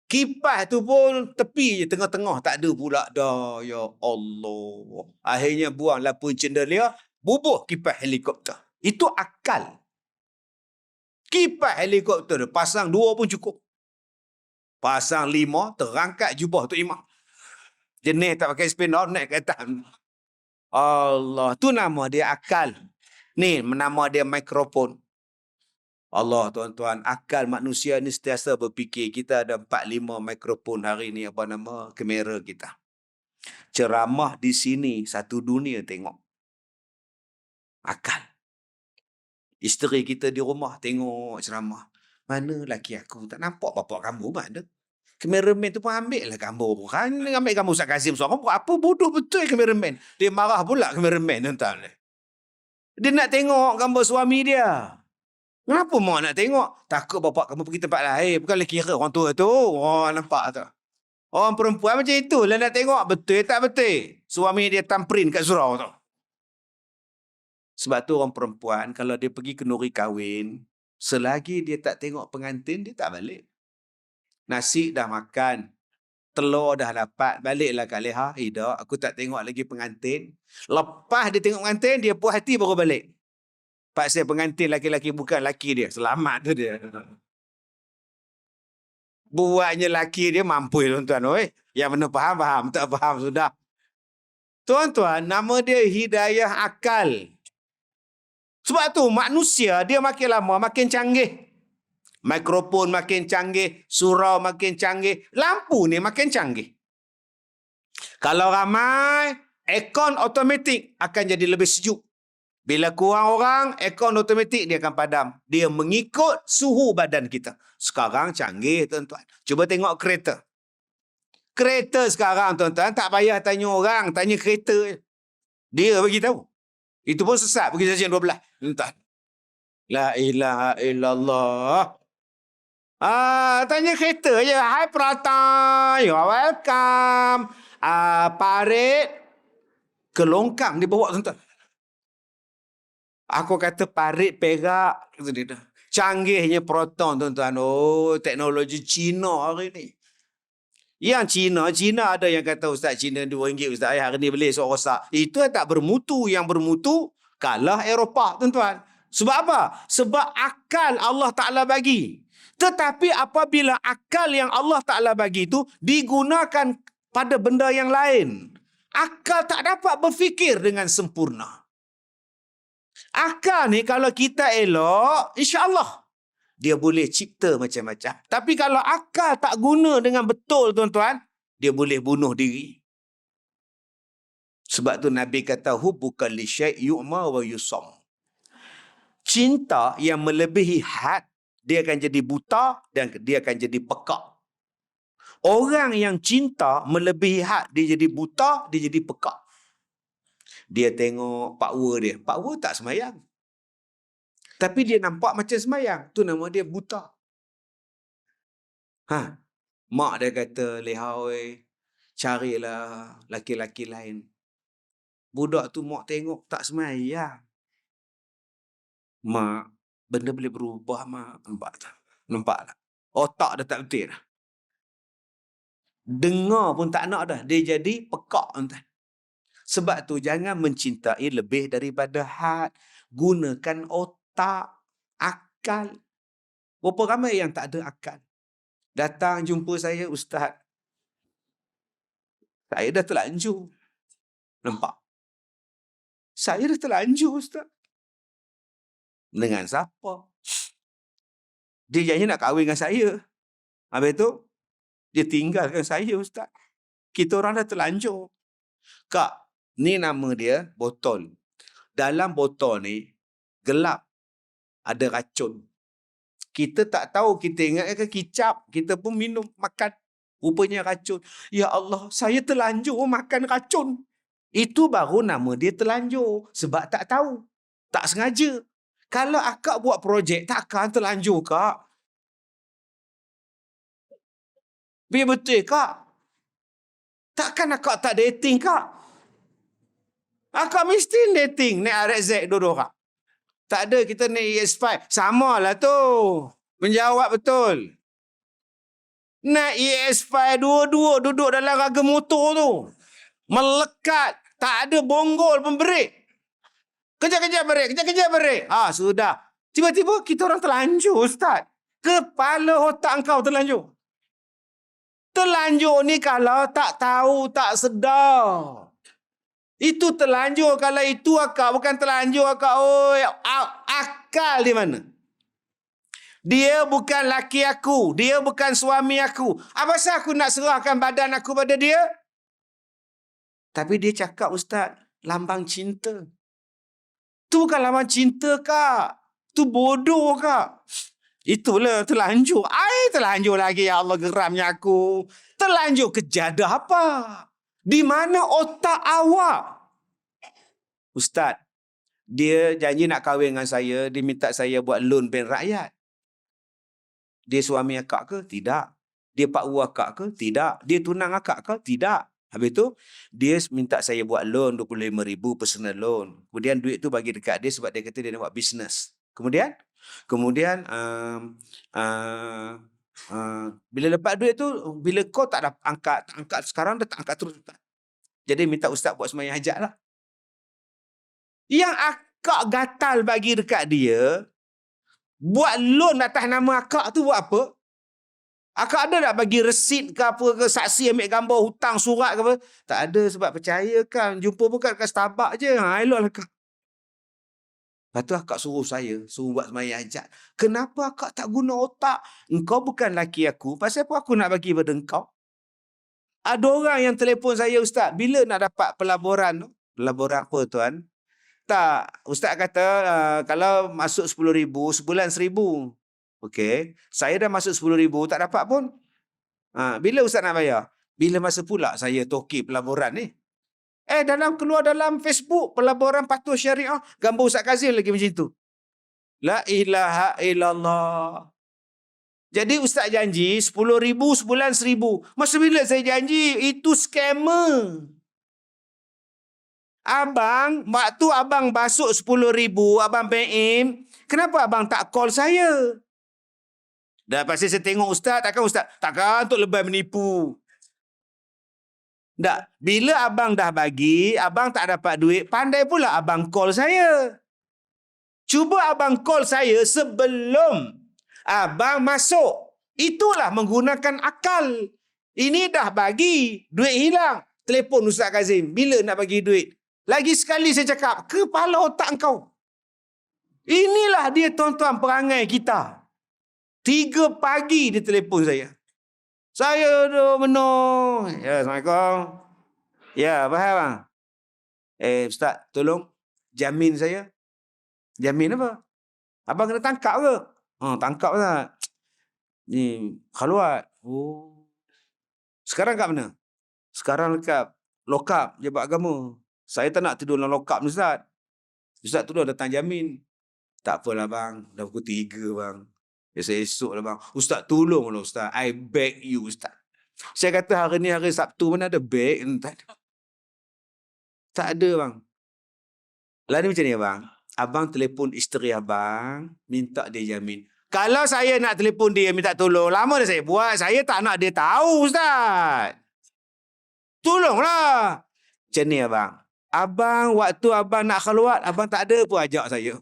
Kipas tu pun tepi je, tengah-tengah tak ada pula dah. Ya Allah. Akhirnya buang lapun cenderia, bubuh kipas helikopter. Itu akal. Kipas helikopter pasang 2 pun cukup. Pasang 5, terangkat jubah tu imam. Jenis tak pakai spanduk, naik ke atas. Allah, tu nama dia akal. Ni nama dia mikrofon. Allah tuan-tuan, akal manusia ni sentiasa berfikir. Kita ada 4-5 mikrofon hari ni, apa nama, kamera kita. Ceramah di sini, satu dunia tengok. Akal. Isteri kita di rumah tengok ceramah. Mana laki aku? Tak nampak bapak kamu mana? Kameraman tu pun ambil lah gambar. Kan ambil gambar Ustaz Kazim seorang. Apa bodoh betul kameraman. Dia marah pula kameraman. Tuan-tuan. Dia nak tengok gambar suami dia. Kenapa mak nak tengok? Takut bapak kamu pergi tempat lain. Bukanlah kira orang tua tu. Oh, nampak tu. Orang perempuan macam itu lah nak tengok. Betul tak betul? Suami dia tamprin kat surau tu. Sebab tu orang perempuan kalau dia pergi kenduri kahwin, selagi dia tak tengok pengantin, dia tak balik. Nasi dah makan, telur dah dapat, baliklah Kak Leha. Dah, aku tak tengok lagi pengantin. Lepas dia tengok pengantin, dia puas hati baru balik. Pasal pengantin laki-laki bukan laki dia. Selamat tu dia. Buatnya laki dia mampu tuan-tuan. Yang mana faham, tak faham sudah. Tuan-tuan, nama dia hidayah akal. Sebab tu manusia dia makin lama makin canggih. Mikrofon makin canggih, surau makin canggih, lampu ni makin canggih. Kalau ramai, aircon automatik akan jadi lebih sejuk. Bila kurang orang, aircon automatik dia akan padam. Dia mengikut suhu badan kita. Sekarang canggih tuan-tuan. Cuba tengok kereta. Kereta sekarang tuan-tuan tak payah tanya orang, tanya kereta. Dia bagi tahu. Itu pun sesat pergi stesen 12. Tuan-tuan. La ilaha illallah. Tanya kereta je. Hai Prata, you are welcome. Parit ke longkang dibawa tuan-tuan. Aku kata parit perak. Canggihnya proton tuan-tuan. Oh, teknologi Cina hari ni. Yang Cina ada yang kata Ustaz Cina RM2 Ustaz. Hari ni beli sok rosak. Itu tak bermutu. Yang bermutu kalah Eropah tuan-tuan. Sebab apa? Sebab akal Allah Ta'ala bagi. Tetapi apabila akal yang Allah Ta'ala bagi itu digunakan pada benda yang lain, akal tak dapat berfikir dengan sempurna. Akal ni kalau kita elok, insya-Allah dia boleh cipta macam-macam. Tapi kalau akal tak guna dengan betul, tuan-tuan, dia boleh bunuh diri. Sebab tu Nabi kata, hubbuka li syai' yu'ma wa yusam. Cinta yang melebihi had, dia akan jadi buta dan dia akan jadi pekak. Orang yang cinta melebihi had, dia jadi buta, dia jadi pekak. Dia tengok pakwa dia. Pakwa tak semayang. Tapi dia nampak macam semayang. Tu nama dia buta. Mak dia kata, lehoi, carilah laki-laki lain. Budak tu mak tengok tak semayang. Mak, benda boleh berubah, mak. Nampak tak? Nampak tak? Otak dah tak betul dah. Dengar pun tak nak dah. Dia jadi pekak, tuan. Sebab tu jangan mencintai lebih daripada had. Gunakan otak, akal. Berapa ramai yang tak ada akal? Datang jumpa saya, ustaz. Saya dah terlanjur. Nampak? Saya dah terlanjur, ustaz. Dengan siapa? Dia janji nak kahwin dengan saya. Habis tu, dia tinggalkan saya, ustaz. Kita orang dah terlanjur. Kak, ni nama dia botol. Dalam botol ni, gelap. Ada racun. Kita tak tahu, kita ingatkan kicap. Kita pun minum, makan. Rupanya racun. Ya Allah, saya terlanjur makan racun. Itu baru nama dia terlanjur. Sebab tak tahu. Tak sengaja. Kalau akak buat projek, takkan terlanjur, kak. Biar betul, kak. Takkan akak tak dating, kak. Akak mesti dating. Naik RX-Z dua-dua, kak. Tak ada, kita naik ES5. Sama lah tu. Menjawab betul. Naik ES5 dua-dua duduk dalam raga motor tu. Melekat. Tak ada bonggol pun break. Kejap-kejap break. Kejap-kejap break. Sudah. Tiba-tiba kita orang terlanjur, ustaz. Kepala otak kau terlanjur. Terlanjur ni kalau tak tahu, tak sedar. Itu terlanjur. Kalau itu akak bukan terlanjur, akak. Akal di mana? Dia bukan laki aku. Dia bukan suami aku. Apa pasal aku nak serahkan badan aku pada dia? Tapi dia cakap, ustaz, lambang cinta. Tu bukan lambang cinta, kak. Tu bodoh, kak. Itulah terlanjur. Terlanjur lagi, ya Allah, geramnya aku. Terlanjur kejadah apa? Di mana otak awak? Ustaz, dia janji nak kahwin dengan saya. Dia minta saya buat loan pen rakyat. Dia suami akak ke? Tidak. Dia pakwa akak ke? Tidak. Dia tunang akak ke? Tidak. Habis tu, dia minta saya buat loan 25,000 personal loan. Kemudian duit tu bagi dekat dia sebab dia kata dia nak buat bisnes. Kemudian bila lepas duit tu, bila kau tak dapat angkat sekarang, dia tak angkat terus. Jadi minta ustaz buat sembahyang hajat lah. Yang akak gatal bagi dekat dia, buat loan atas nama akak tu buat apa? Akak ada tak bagi resit ke apa ke, saksi ambil gambar hutang surat ke apa? Tak ada, sebab percaya kan. Jumpa pun kat Starbucks je. Eloklah kak. Lepas tu akak suruh buat sembahyang hajat. Kenapa akak tak guna otak? Engkau bukan laki aku. Pasal apa aku nak bagi pada engkau? Ada orang yang telefon saya, ustaz, bila nak dapat pelaburan tu? Pelaburan apa, tuan? Tak, ustaz kata kalau masuk 10,000, sebulan 1,000. Okey, saya dah masuk 10,000, tak dapat pun. Bila ustaz nak bayar? Bila masa pula saya toki pelaburan ni? Keluar dalam Facebook, pelaburan patuh syariah, gambar Ustaz Kazim lagi macam tu. La ilaha illallah. Jadi ustaz janji 10,000 sebulan 1,000. Masa bila saya janji? Itu scammer. Abang, waktu abang masuk 10,000, abang PM, kenapa abang tak call saya? Dah pasti saya tengok ustaz, takkan untuk lebay menipu. Tak, bila abang dah bagi, abang tak dapat duit, pandai pula abang call saya. Cuba abang call saya sebelum abang masuk. Itulah menggunakan akal. Ini dah bagi, duit hilang. Telefon Ustaz Kazim, bila nak bagi duit? Lagi sekali saya cakap, kepala otak kau. Inilah dia tuan-tuan perangai kita. 3 pagi dia telefon saya. Saya dah menung. Ya, Assalamualaikum. Ya, faham bang? Ustaz, tolong jamin saya. Jamin apa? Abang kena tangkap ke? Tangkap Ustaz. Ni, khaluat. Oh. Sekarang kat mana? Sekarang dekat lokap Jabat Agama. Saya tak nak tidur dalam lokap ni Ustaz. Ustaz tu dah datang jamin. Tak apalah bang, dah pukul 3 bang. Esok lah bang. Ustaz tolonglah Ustaz. I beg you Ustaz. Saya kata hari ni hari Sabtu, mana ada beg? Tak ada. Tak ada bang. Lalu macam ni bang. Abang telefon isteri abang, minta dia jamin. Kalau saya nak telefon dia minta tolong, lama dah saya buat. Saya tak nak dia tahu Ustaz. Tolonglah. Macam ni abang. Abang waktu abang nak khaluat, abang tak ada pun ajak saya.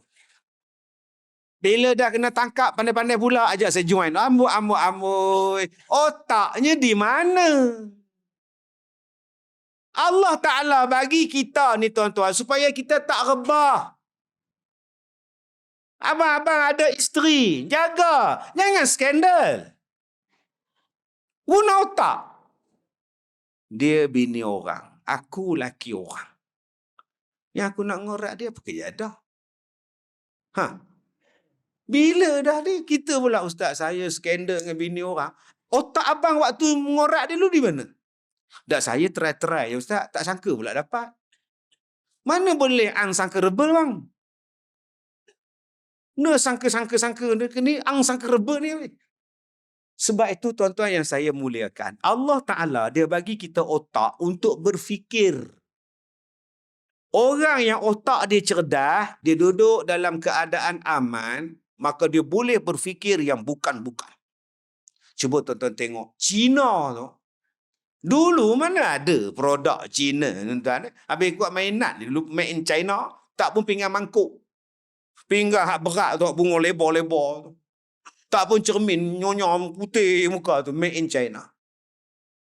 Bila dah kena tangkap, pandai-pandai pula ajak saya join. Amboi. Otaknya di mana? Allah Ta'ala bagi kita ni tuan-tuan supaya kita tak rebah. Abang-abang ada isteri, jaga. Jangan skandal. Guna otak. Dia bini orang. Aku laki orang. Yang aku nak ngorak dia pakai jadah. Bila dah ni kita pula ustaz saya skandal dengan bini orang. Otak abang waktu mengorak dia dulu di mana? Dah saya try ya ustaz, tak sangka pula dapat. Mana boleh ang sangka rebel bang? Ni sangka ni ang sangka rebel ni. Sebab itu tuan-tuan yang saya muliakan, Allah Ta'ala dia bagi kita otak untuk berfikir. Orang yang otak dia cerdas, dia duduk dalam keadaan aman, maka dia boleh berfikir yang bukan-bukan. Cuba tuan-tuan tengok. Cina tu. Dulu mana ada produk Cina, tuan-tuan. Habis kuat mainan. Dulu made in China. Tak pun pinggan mangkuk. Pinggan hak berat tu. Bunga lebar-lebar tu. Tak pun cermin nyonya putih muka tu. Made in China.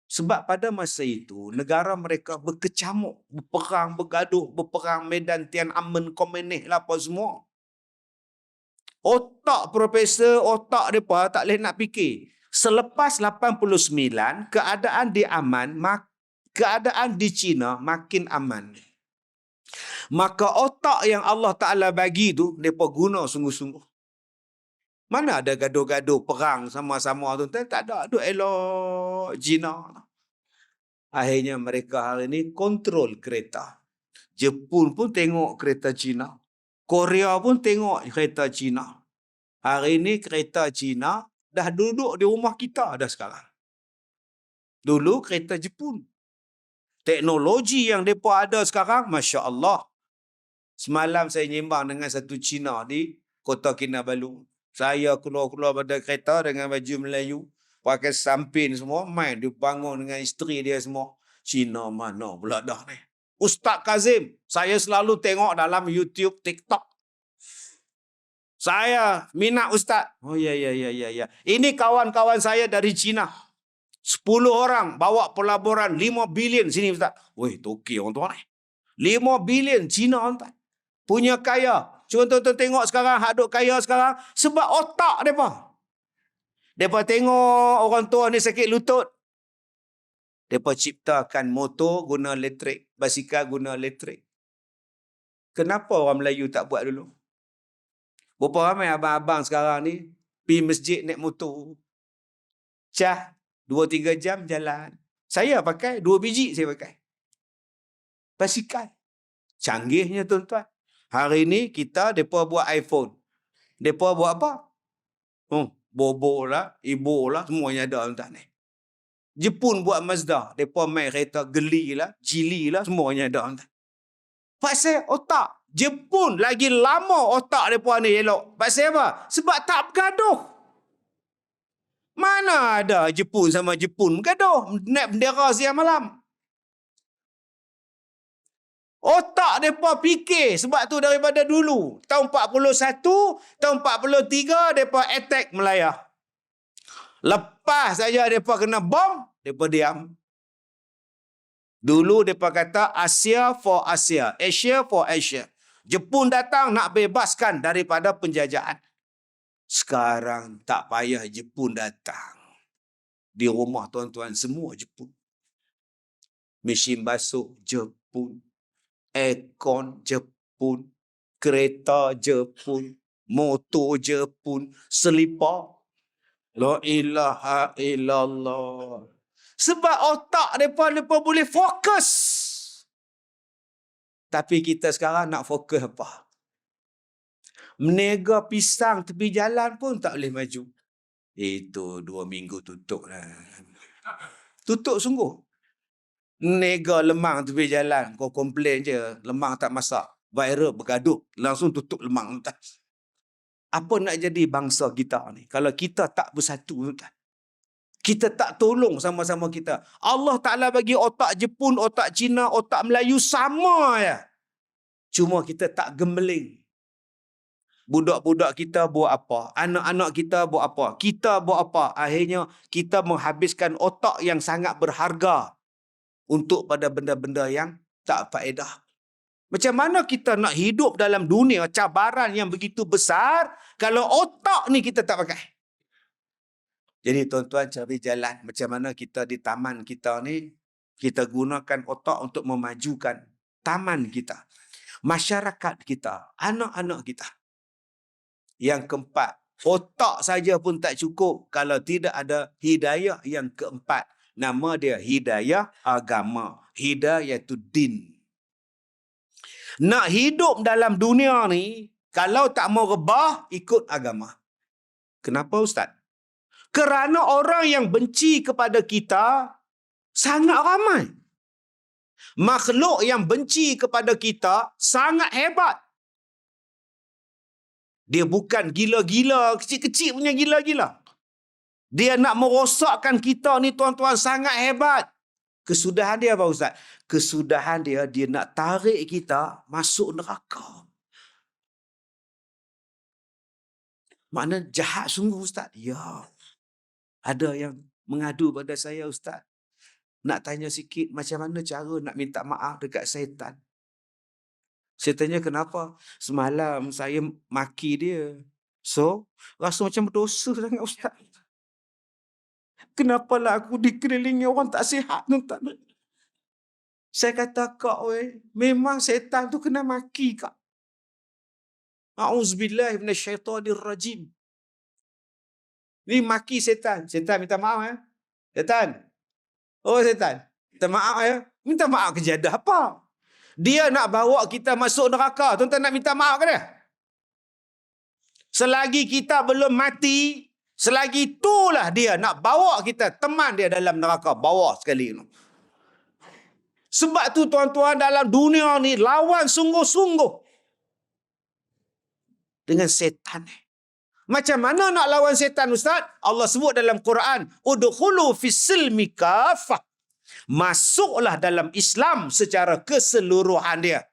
Sebab pada masa itu, negara mereka berkecamuk. Berperang, bergaduh. Berperang medan Tiananmen, Komunis lah apa semua. Otak profesor, otak mereka tak boleh nak fikir. Selepas 89, keadaan di aman, keadaan di China makin aman. Maka otak yang Allah Ta'ala bagi tu, mereka guna sungguh-sungguh. Mana ada gaduh-gaduh perang sama-sama tu. Tak ada. Aduh elok China. Akhirnya mereka hari ini kontrol kereta. Jepun pun tengok kereta China. Korea pun tengok kereta China. Hari ini kereta China dah duduk di rumah kita dah sekarang. Dulu kereta Jepun. Teknologi yang mereka ada sekarang, Masya Allah. Semalam saya nyimbang dengan satu Cina di Kota Kinabalu. Saya keluar-keluar pada kereta dengan baju Melayu. Pakai sampin semua. Main dia bangun dengan isteri dia semua. Cina mana pula dah ni. Ustaz Kazim, saya selalu tengok dalam YouTube, TikTok. Saya minat Ustaz. Oh ya. Ini kawan-kawan saya dari China. 10 orang bawa pelaburan 5 bilion sini Ustaz. Weh, toki orang tuan ni. 5 bilion China Ustaz. Punya kaya. Cuma tuan-tuan tengok sekarang, hak duk kaya sekarang. Sebab otak mereka. Mereka tengok orang tua ni sakit lutut. Mereka ciptakan motor guna elektrik. Basikal guna elektrik. Kenapa orang Melayu tak buat dulu? Berapa ramai abang-abang sekarang ni pergi masjid naik motor. Cah 2-3 jam jalan. Saya pakai 2 biji saya pakai. Basikal. Canggihnya tuan-tuan. Hari ni kita depa buat iPhone. Depa buat apa? Bobo lah, ibu lah, semuanya ada tuan-tuan ni. Jepun buat Mazda. Depa main kereta geli lah, Geely lah, semuanya ada tuan-tuan. Pasal otak. Jepun lagi lama otak mereka ni elok. Pasal apa? Sebab tak bergaduh. Mana ada Jepun sama Jepun bergaduh. Naik bendera siang malam. Otak mereka fikir. Sebab tu daripada dulu. Tahun 41, tahun 43, mereka attack Melaya. Lepas saja mereka kena bom, mereka diam. Dulu mereka kata Asia for Asia, Asia for Asia. Jepun datang nak bebaskan daripada penjajahan. Sekarang tak payah Jepun datang. Di rumah tuan-tuan semua Jepun. Mesin basuh Jepun. Aircon Jepun. Kereta Jepun. Motor Jepun. Selipar. La ilaha illallah. Sebab otak mereka boleh fokus. Tapi kita sekarang nak fokus apa? Menega pisang tepi jalan pun tak boleh maju. Itu 2 minggu tutup lah. Tutup sungguh. Menega lemang tepi jalan. Kau komplain je. Lemang tak masak. Viral bergaduh. Langsung tutup lemang. Apa nak jadi bangsa kita ni? Kalau kita tak bersatu. Kita tak tolong sama-sama kita. Allah Ta'ala bagi otak Jepun, otak Cina, otak Melayu sama ya. Cuma kita tak gemeling. Budak-budak kita buat apa? Anak-anak kita buat apa? Kita buat apa? Akhirnya kita menghabiskan otak yang sangat berharga untuk pada benda-benda yang tak faedah. Macam mana kita nak hidup dalam dunia cabaran yang begitu besar kalau otak ni kita tak pakai? Jadi tuan-tuan cari jalan macam mana kita di taman kita ni, kita gunakan otak untuk memajukan taman kita, masyarakat kita, anak-anak kita. Yang keempat, otak saja pun tak cukup kalau tidak ada hidayah yang keempat. Nama dia hidayah agama. Hidayah tu din. Nak hidup dalam dunia ni, kalau tak mau rebah, ikut agama. Kenapa Ustaz? Kerana orang yang benci kepada kita sangat ramai. Makhluk yang benci kepada kita sangat hebat. Dia bukan gila-gila, kecil-kecil punya gila-gila. Dia nak merosakkan kita ni tuan-tuan sangat hebat. Kesudahan dia apa Ustaz? Kesudahan dia nak tarik kita masuk neraka. Makna jahat sungguh Ustaz. Ya. Ada yang mengadu pada saya Ustaz. Nak tanya sikit macam mana cara nak minta maaf dekat syaitan. Saya tanya kenapa? Semalam saya maki dia. So, rasa macam berdosa sangat Ustaz. Kenapalah aku dikelilingi orang tak sihat tuan. Saya kata kak memang syaitan tu kena maki kak. A'udzubillahi minasyaitonirrajim. Ni maki syaitan. Syaitan minta maaf ya. Syaitan. Oh syaitan. Minta maaf ya. Minta maaf kejadah apa? Dia nak bawa kita masuk neraka. Tuan-tuan nak minta maaf ke dia? Selagi kita belum mati, selagi itulah dia nak bawa kita, teman dia dalam neraka. Bawa sekali. Sebab tu tuan-tuan dalam dunia ni, lawan sungguh-sungguh dengan setan. Macam mana nak lawan setan Ustaz? Allah sebut dalam Quran, udkhulu fis-silmi kafah. Masuklah dalam Islam secara keseluruhan dia.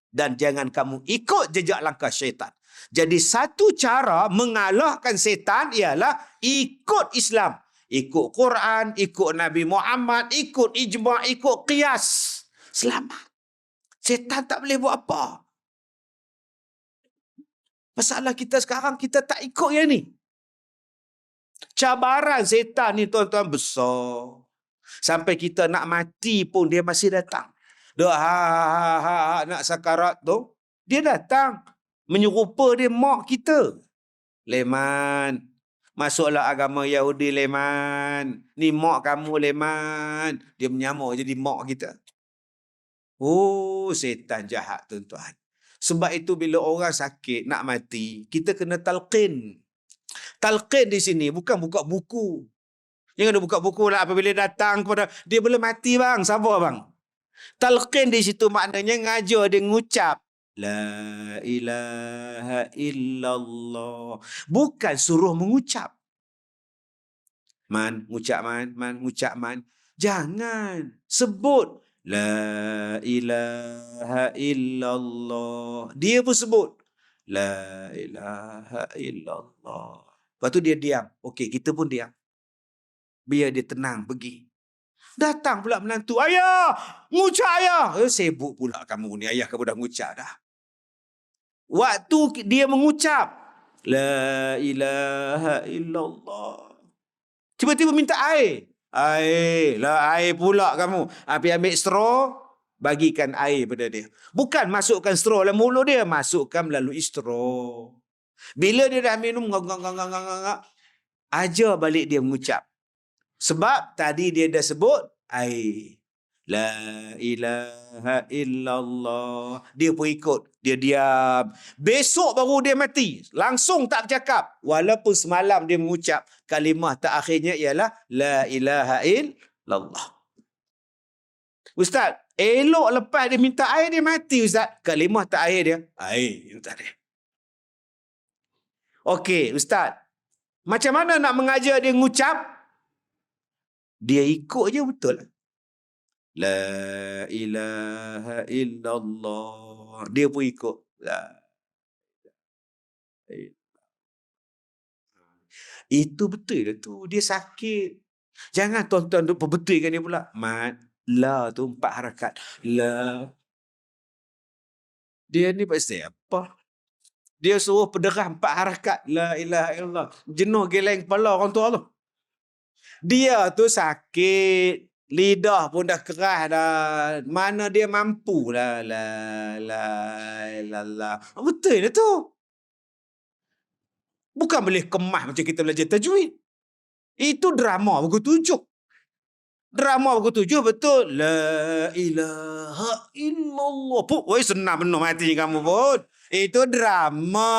Dan jangan kamu ikut jejak langkah syaitan. Jadi satu cara mengalahkan setan ialah ikut Islam. Ikut Quran, ikut Nabi Muhammad, ikut ijma', ikut qiyas. Selamat. Setan tak boleh buat apa. Masalah kita sekarang, kita tak ikut yang ni. Cabaran setan ni tuan-tuan besar. Sampai kita nak mati pun dia masih datang. Dah nak sakarat tu, dia datang. Menyerupa dia mak kita. Leman, masuklah agama Yahudi Leman. Ni mak kamu Leman. Dia menyamar jadi mak kita. Oh, setan jahat tuan-tuan. Sebab itu bila orang sakit nak mati, kita kena talqin. Talqin di sini bukan buka buku. Jangan ada buka buku lah apabila datang kepada dia belum mati bang, sabar bang. Talqin di situ maknanya ngajar dia ngucap la ilaha illallah. Bukan suruh mengucap. Man, ngucap man, man, ngucap man. Jangan sebut La ilaha illallah. Dia pun sebut. La ilaha illallah. Lepas tu dia diam. Okey, kita pun diam. Biar dia tenang pergi. Datang pula menantu. Ayah! Ngucap ayah! Sibuk pula kamu ni. Ayah kamu dah ngucap dah. Waktu dia mengucap. La ilaha illallah. Tiba-tiba minta air. Air. Lah air pula kamu. Ambil straw. Bagikan air pada dia. Bukan masukkan straw dalam mulut dia. Masukkan melalui straw. Bila dia dah minum. Ajar balik dia mengucap. Sebab tadi dia dah sebut air. La ilaha illallah. Dia pun ikut. Dia diam. Besok baru dia mati. Langsung tak bercakap. Walaupun semalam dia mengucap kalimah terakhirnya ialah La ilaha illallah. Ustaz, elok lepas dia minta air dia mati Ustaz. Kalimah terakhir dia air. Minta dia. Okey Ustaz. Macam mana nak mengajar dia mengucap? Dia ikut je betul. La ilaha illallah. Dia pun ikut. La. Itu betul lah tu. Dia sakit. Jangan tuan-tuan duk perbetulkan dia pula. Mat. La tu 4 harakat. La. Dia ni pasal apa? Dia suruh pederah 4 harakat. La ilaha illallah. Jenuh geleng kepala orang tua tu. Dia tu sakit. Lidah pun dah keras dah. Mana dia mampu lah. La. Betul lah tu. Bukan boleh kemas macam kita belajar tajwid. Itu drama buku 7. Drama buku 7 betul. La ilaha illallah. Woi senang benar mati kamu pun. Itu drama.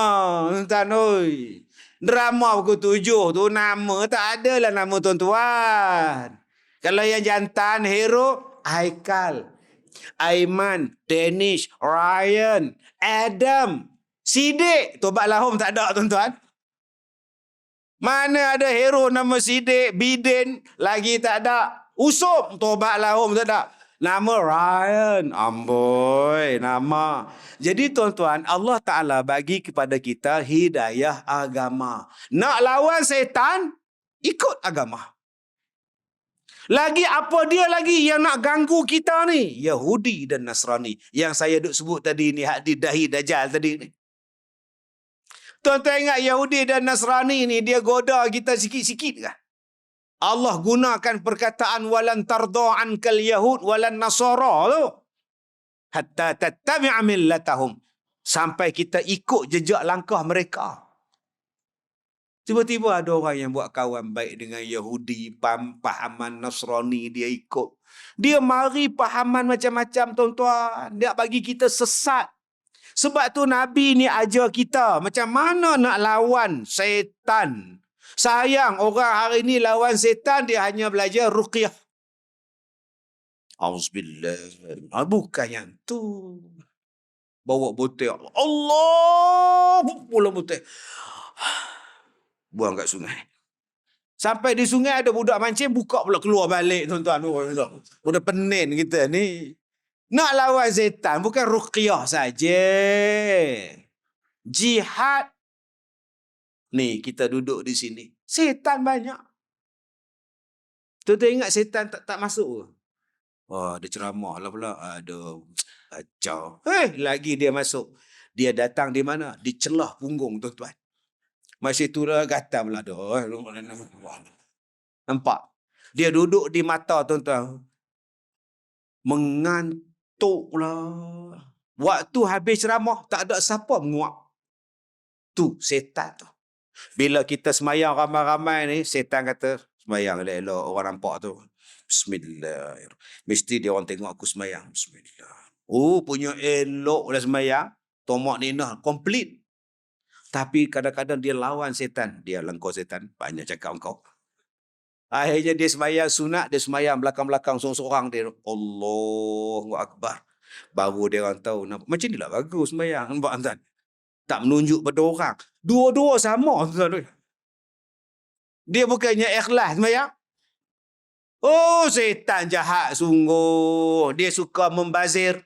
Tanoi. Drama buku 7 tu nama tak ada lah nama tuan-tuan. Kalau yang jantan hero Haikal, Aiman, Danish, Ryan, Adam, Sidik. Tobat lahum tak ada tuan-tuan. Mana ada hero nama Sidik, Bidin, lagi tak ada. Usop, tobat lahum tak ada. Nama Ryan. Amboi, nama. Jadi tuan-tuan, Allah Ta'ala bagi kepada kita hidayah agama. Nak lawan setan, ikut agama. Lagi apa dia lagi yang nak ganggu kita ni? Yahudi dan Nasrani. Yang saya duk sebut tadi ni, hak di dahi Dajjal tadi ni. Tuan-tuan ingat Yahudi dan Nasrani ni dia goda kita sikit-sikit kah? Allah gunakan perkataan walan tarda ankal yahud walan nasara tu. Hatta tattabi'a millatahum. Sampai kita ikut jejak langkah mereka. Tiba-tiba ada orang yang buat kawan baik dengan Yahudi, pahaman Nasrani dia ikut. Dia mari pahaman macam-macam tuan-tuan. Dia bagi kita sesat. Sebab tu Nabi ni ajar kita macam mana nak lawan setan. Sayang orang hari ni lawan setan dia hanya belajar ruqyah. Auzubillah. Bukan yang tu. Bawa botol. Allah. Pula botol. Buang kat sungai. Sampai di sungai ada budak mancing, buka pula keluar balik tuan-tuan. Udah pening kita ni. Nak lawan setan bukan ruqyah saja. Jihad. Ni kita duduk di sini. Setan banyak. Tuan-tuan ingat setan tak masuk ke? Oh, dia ceramah lah pula. Aduh, kacau. Lagi dia masuk. Dia datang di mana? Di celah punggung tuan-tuan. Masih tu dah gatam lah. Nampak? Dia duduk di mata tuan-tuan. Mengantuk lah. Waktu habis ceramah, tak ada siapa menguap. Tu setan tu. Bila kita semayang ramai-ramai ni, setan kata, semayang elok-elok orang nampak tu. Bismillahirrahmanirrahim. Mesti dia orang tengok aku semayang. Bismillah. Oh, punya elok lah semayang. Tomak ninah, komplit. Tapi kadang-kadang dia lawan setan. Dia langkau setan. Banyak cakap engkau. Akhirnya dia semayang sunat. Dia semayang belakang-belakang seorang-seorang. Dia Allahu Akbar. Baru dia orang tahu. Macam ni lah bagus semayang. Nampak tuan? Tak menunjuk pada orang. Dua-dua sama tuan. Dia bukannya ikhlas semayang. Oh, setan jahat sungguh. Dia suka membazir.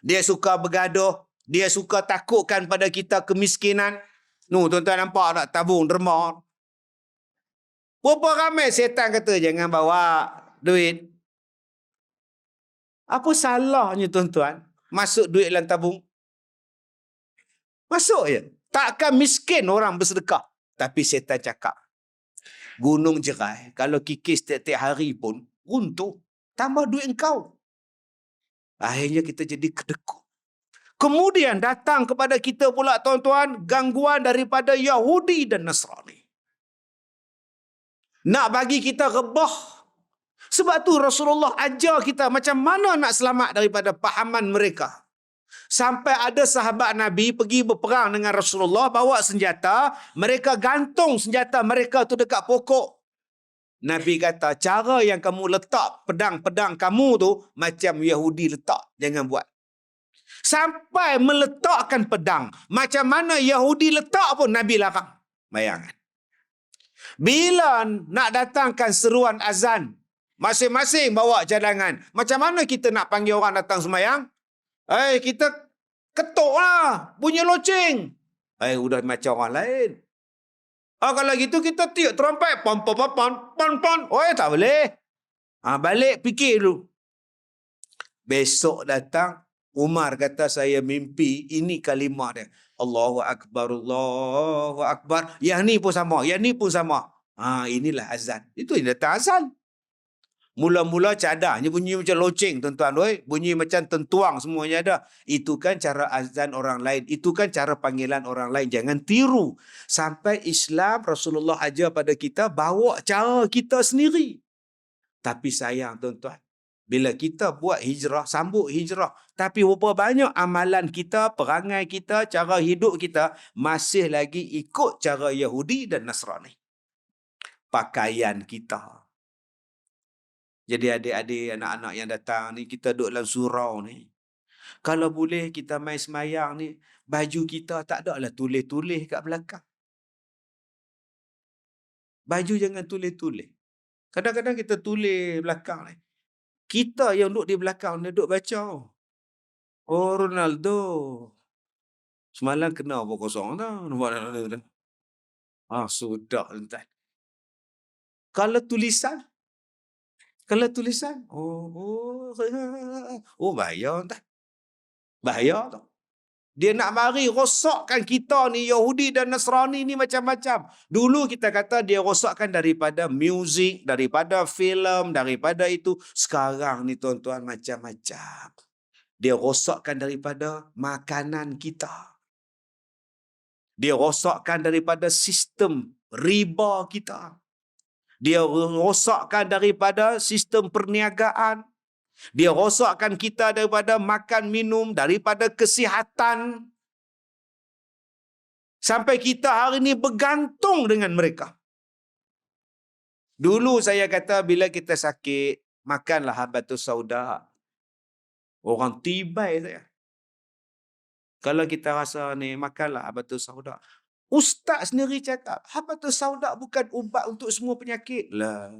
Dia suka bergaduh. Dia suka takutkan pada kita kemiskinan. Tuan-tuan nampak tak tabung derma. Berapa ramai setan kata jangan bawa duit. Apa salahnya tuan-tuan? Masuk duit dalam tabung. Masuk je. Takkan miskin orang bersedekah. Tapi setan cakap, gunung jerai, kalau kikis setiap hari pun, runtuh. Tambah duit engkau. Akhirnya kita jadi kedekut. Kemudian datang kepada kita pula tuan-tuan, gangguan daripada Yahudi dan Nasrani. Nak bagi kita rebah. Sebab tu Rasulullah ajar kita macam mana nak selamat daripada pahaman mereka. Sampai ada sahabat Nabi pergi berperang dengan Rasulullah, bawa senjata, mereka gantung senjata mereka tu dekat pokok. Nabi kata, cara yang kamu letak pedang-pedang kamu tu macam Yahudi letak, jangan buat. Sampai meletakkan pedang, macam mana Yahudi letak pun Nabi larang. Bayangkan. Bila nak datangkan seruan azan, masing-masing bawa cadangan. Macam mana kita nak panggil orang datang sembahyang? Kita ketuk lah. Bunyi loceng. Udah macam orang lain. Kalau gitu kita tiup trompet. Pon, pon, pon, pon, pon, pon. Tak boleh. Balik fikir dulu. Besok datang, Umar kata saya mimpi, ini kalimah dia. Allahu Akbar, Allahu Akbar. Yang ni pun sama, yang ni pun sama. Inilah azan. Itu yang datang azan. Mula-mula cadangnya bunyi macam loceng tuan-tuan. Bunyi macam tentuang semuanya ada. Itu kan cara azan orang lain. Itu kan cara panggilan orang lain. Jangan tiru. Sampai Islam Rasulullah ajar pada kita bawa cara kita sendiri. Tapi sayang tuan-tuan. Bila kita buat hijrah, sambut hijrah. Tapi berapa banyak amalan kita, perangai kita, cara hidup kita masih lagi ikut cara Yahudi dan Nasrani. Pakaian kita. Jadi adik-adik, anak-anak yang datang ni, kita duduk dalam surau ni. Kalau boleh kita main semayang ni, baju kita tak ada lah tulis-tulis kat belakang. Baju jangan tulis-tulis. Kadang-kadang kita tulis belakang ni. Kita yang duduk di belakang ni, duduk baca. Oh, Ronaldo. Semalam kena apa kosong tau. Sudah entah. Kalau tulisan, bahaya entah. Bahaya tau. Dia nak mari rosakkan kita ni, Yahudi dan Nasrani ni macam-macam. Dulu kita kata dia rosakkan daripada muzik, daripada filem, daripada itu. Sekarang ni tuan-tuan macam-macam. Dia rosakkan daripada makanan kita. Dia rosakkan daripada sistem riba kita. Dia rosakkan daripada sistem perniagaan. Dia rosakkan kita daripada makan minum, daripada kesihatan. Sampai kita hari ini bergantung dengan mereka. Dulu saya kata bila kita sakit, makanlah habatus sauda. Orang tibai saya. Kalau kita rasa ni, makanlah habatus sauda. Ustaz sendiri cakap, habatus sauda bukan ubat untuk semua penyakit. Lah.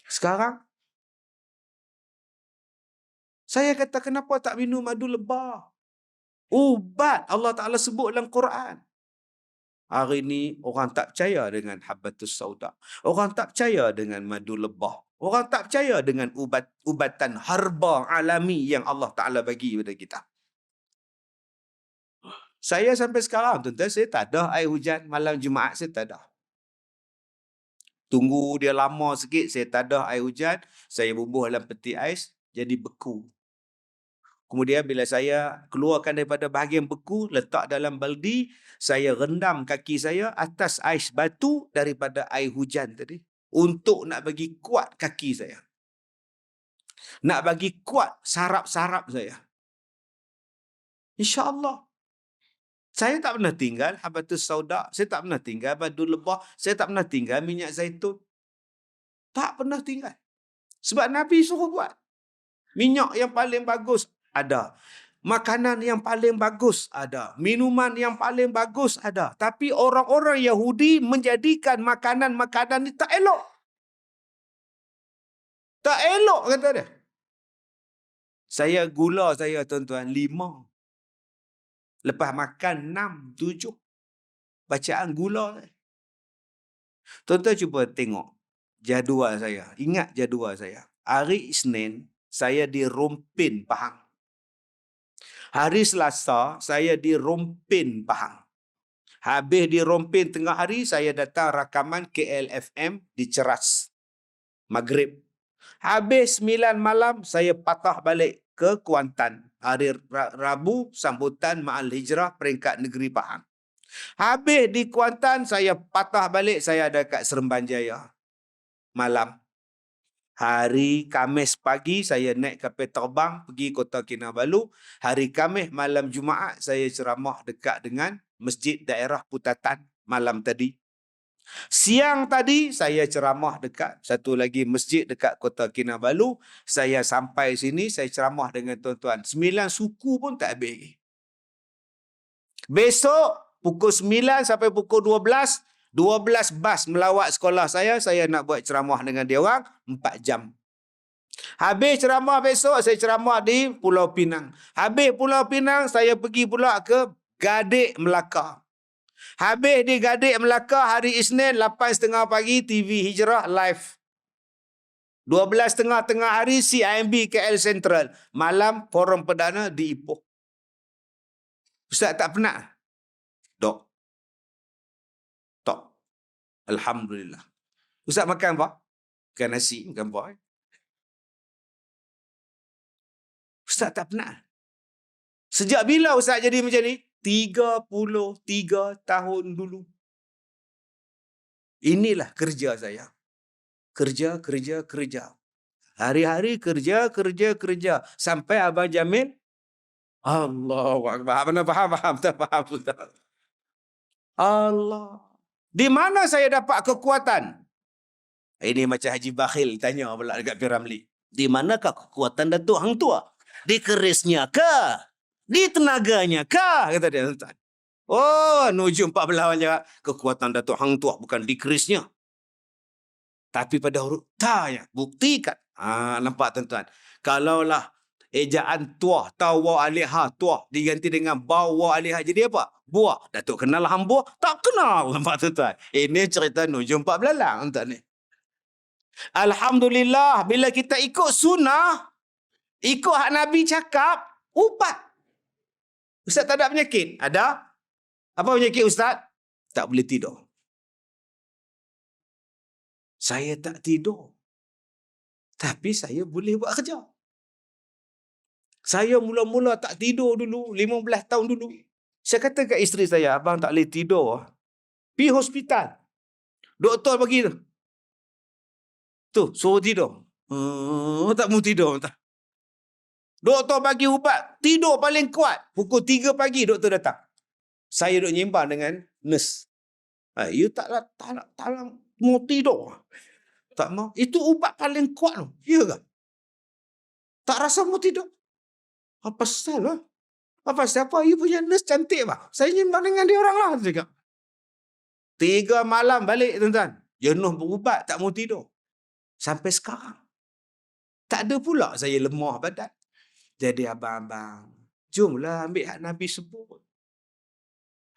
Sekarang, saya kata kenapa tak minum madu lebah? Ubat Allah Ta'ala sebut dalam Quran. Hari ini orang tak percaya dengan habatus sauda. Orang tak percaya dengan madu lebah. Orang tak percaya dengan ubatan harba alami yang Allah Ta'ala bagi kepada kita. Saya sampai sekarang, tuan-tuan, saya tak ada air hujan malam Jumaat, saya tak ada. Tunggu dia lama sikit, saya tak ada air hujan, saya bubuh dalam peti ais, jadi beku. Kemudian bila saya keluarkan daripada bahagian beku, letak dalam baldi, saya rendam kaki saya atas ais batu daripada air hujan tadi. Untuk nak bagi kuat kaki saya. Nak bagi kuat sarap-sarap saya. InsyaAllah. Saya tak pernah tinggal habatus sauda. Saya tak pernah tinggal madu lebah. Saya tak pernah tinggal minyak zaitun. Tak pernah tinggal. Sebab Nabi suruh buat. Minyak yang paling bagus ada. Makanan yang paling bagus ada. Minuman yang paling bagus ada. Tapi orang-orang Yahudi menjadikan makanan-makanan ini tak elok. Tak elok, kata dia. Saya gula saya, tuan-tuan, 5. Lepas makan 6, 7. Bacaan gula. Tuan-tuan cuba tengok jadual saya. Ingat jadual saya. Hari Isnin, saya di Rompin, Pahang. Hari Selasa, saya di Rompin, Pahang. Habis di Rompin tengah hari, saya datang rakaman KLFM di Ceras. Maghrib. Habis 9 malam, saya patah balik ke Kuantan. Hari Rabu, sambutan Ma'al Hijrah peringkat negeri Pahang. Habis di Kuantan, saya patah balik, saya ada kat Seremban Jaya. Malam. Hari Khamis pagi, saya naik kapal terbang pergi Kota Kinabalu. Hari Khamis malam Jumaat, saya ceramah dekat dengan Masjid Daerah Putatan malam tadi. Siang tadi, saya ceramah dekat satu lagi masjid dekat Kota Kinabalu. Saya sampai sini, saya ceramah dengan tuan-tuan. 9 suku pun tak habis. Besok, pukul 9 sampai pukul 12 bas melawat sekolah saya nak buat ceramah dengan dia orang 4 jam. Habis ceramah besok, saya ceramah di Pulau Pinang. Habis Pulau Pinang, saya pergi pula ke Gadik, Melaka. Habis di Gadik, Melaka, hari Isnin 8.30 pagi, TV Hijrah live. 12.30 tengah hari, CIMB KL Central. Malam, forum perdana di Ipoh. Ustaz tak penat? Dok. Alhamdulillah. Ustaz makan apa? Makan nasi, makan apa? Ustaz tak penat. Sejak bila Ustaz jadi macam ni? 33 tahun dulu. Inilah kerja saya. Kerja. Hari-hari kerja. Sampai Abang Jamil, Allahu Akbar. Faham, tak faham. Allah. Di mana saya dapat kekuatan? Ini macam Haji Bakhil tanya pula dekat Piramli. Di manakah kekuatan Datuk Hang Tua? Di kerisnya ke? Di tenaganya ke? Kata dia. Oh, Nuju 14 je. Kekuatan Datuk Hang Tua bukan di kerisnya, tapi pada huruf ta-nya. Buktikan. Nampak tuan-tuan? Kalaulah ejaan tuah, tawa alihah tuah diganti dengan bawa alihah, jadi apa? Buah. Datuk kenal hang buah? Tak kenal. Nampak tuan-tuan? Ini cerita Nuju 4 belalang tuan ni. Alhamdulillah, bila kita ikut sunnah, ikut hak Nabi cakap, ubat. Ustaz tak ada penyakit? Ada. Apa penyakit Ustaz? Tak boleh tidur. Saya tak tidur, tapi saya boleh buat kerja. Saya mula-mula tak tidur dulu, 15 tahun dulu. Saya kata kat isteri saya, abang tak boleh tidur. Pergi hospital. Doktor bagi tu, suruh tidur. Tak mau tidur. Doktor bagi ubat, tidur paling kuat. Pukul 3 pagi doktor datang. Saya duduk nyimbang dengan nurse. You tak mau tidur. Tak mau. Itu ubat paling kuat tu. Ya ke? Tak rasa mau tidur. Apa pasal lah? Apa siapa? You punya nurse cantik bah. Saya nyimbang dengan dia orang lah. Cakap. 3 malam balik tuan-tuan. Jenuh berubat, tak mau tidur. Sampai sekarang. Tak ada pula saya lemah badan. Jadi abang-abang, jomlah ambil hak Nabi sebut.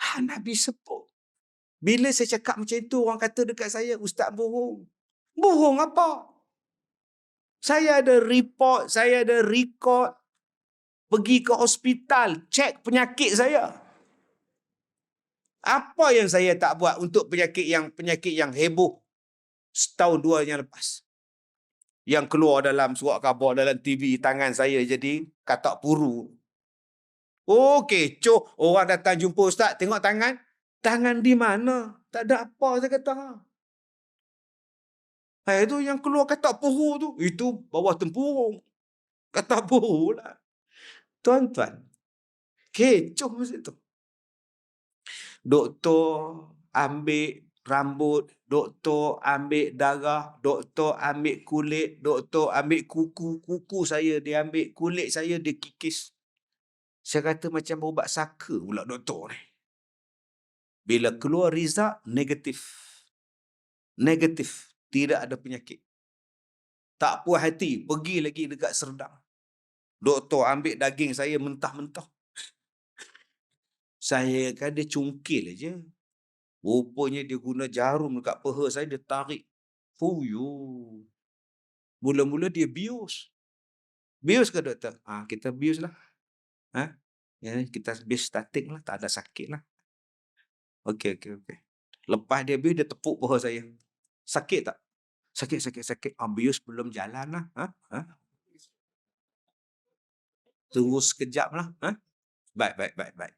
Hak Nabi sebut. Bila saya cakap macam itu, orang kata dekat saya, Ustaz bohong. Bohong apa? Saya ada report, saya ada record. Pergi ke hospital, cek penyakit saya. Apa yang saya tak buat untuk penyakit yang heboh setahun 2 yang lepas? Yang keluar dalam surat khabar, dalam TV, tangan saya jadi katak puru. Oh, kecoh. Orang datang jumpa Ustaz, tengok tangan. Tangan di mana? Tak ada apa, saya kata. Itu yang keluar katak puru tu. Itu bawah tempurung. Katak puru lah. Tuan-tuan, kecoh masa tu. Doktor ambil rambut, doktor ambil darah, doktor ambil kulit, doktor ambil kuku. Kuku saya dia ambil, kulit saya dia kikis. Saya kata macam berubat saka pula doktor ni. Bila keluar result, negatif. Negatif. Tidak ada penyakit. Tak puas hati, pergi lagi dekat Serdang. Doktor ambil daging saya mentah-mentah. Saya kan dia cungkil aja. Rupanya dia guna jarum dekat peha saya, dia tarik. Fuyu. Mula-mula dia bius. Bius ke doktor? Kita bius lah. Ya, kita bius statik lah, tak ada sakit lah. Okey. Lepas dia bius, dia tepuk peha saya. Sakit tak? Sakit. Bius belum jalan lah. Tunggu sekejap lah. Baik.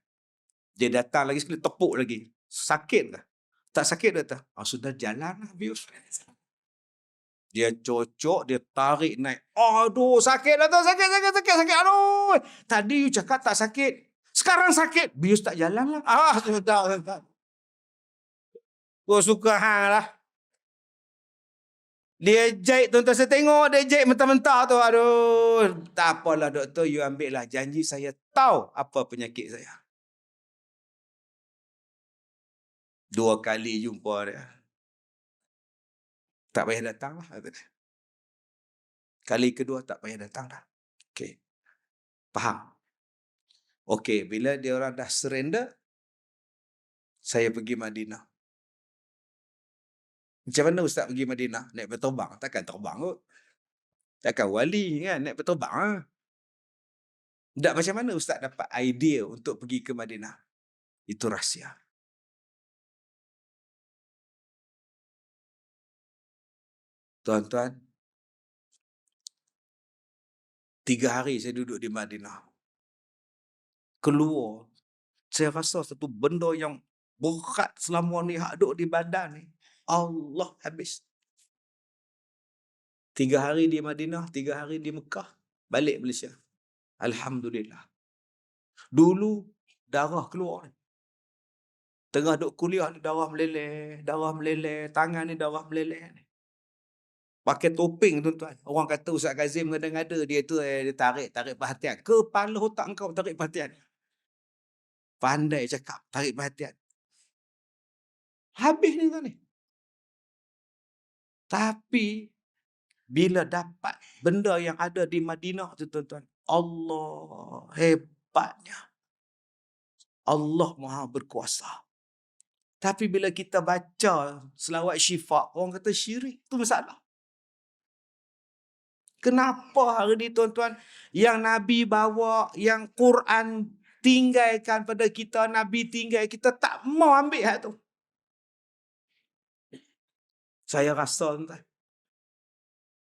Dia datang lagi sekali, tepuk lagi. Sakit ke? Tak sakit doktor? Sudah jalan lah bius. Dia cocok, dia tarik naik. Aduh, sakit doktor, sakit. Aduh. Tadi you cakap tak sakit. Sekarang sakit. Bius tak jalan lah. Sudah. Gua suka hang lah. Dia jahit, tuan-tuan, saya tengok dia jahit mentah-mentah tu. Aduh, tak apalah doktor, you ambil lah. Janji saya tahu apa penyakit saya. 2 kali jumpa dia. Tak payah datang lah. Kali kedua tak payah datang dah. Okey. Faham? Okey, bila dia orang dah surrender, saya pergi Madinah. Macam mana ustaz pergi Madinah? Naik peterbang? Takkan terbang kot. Takkan wali kan naik peterbang lah. Tak, macam mana ustaz dapat idea untuk pergi ke Madinah? Itu rahsia. Tuan-tuan, 3 hari saya duduk di Madinah. Keluar, saya rasa satu benda yang berat selama ni hak duduk di badan ni. Allah, habis. 3 hari di Madinah, 3 hari di Mekah, balik Malaysia. Alhamdulillah. Dulu darah keluar. Tengah duk kuliah ni darah meleleh, tangan ni darah meleleh. Pakai topeng tuan-tuan. Orang kata Ustaz Kazim ngada-ngada dia tu dia tarik perhatian. Kepala otak kau tarik perhatian. Pandai cakap, tarik perhatian. Habis ni tuan ni. Tapi bila dapat benda yang ada di Madinah tu tuan-tuan, Allah hebatnya. Allah Maha berkuasa. Tapi bila kita baca selawat syifa, orang kata syirik. Itu masalah. Kenapa hari ni tuan-tuan, yang Nabi bawa, yang Quran tinggalkan pada kita, Nabi tinggal, kita tak mau ambil hak tu. Saya rasa tuan,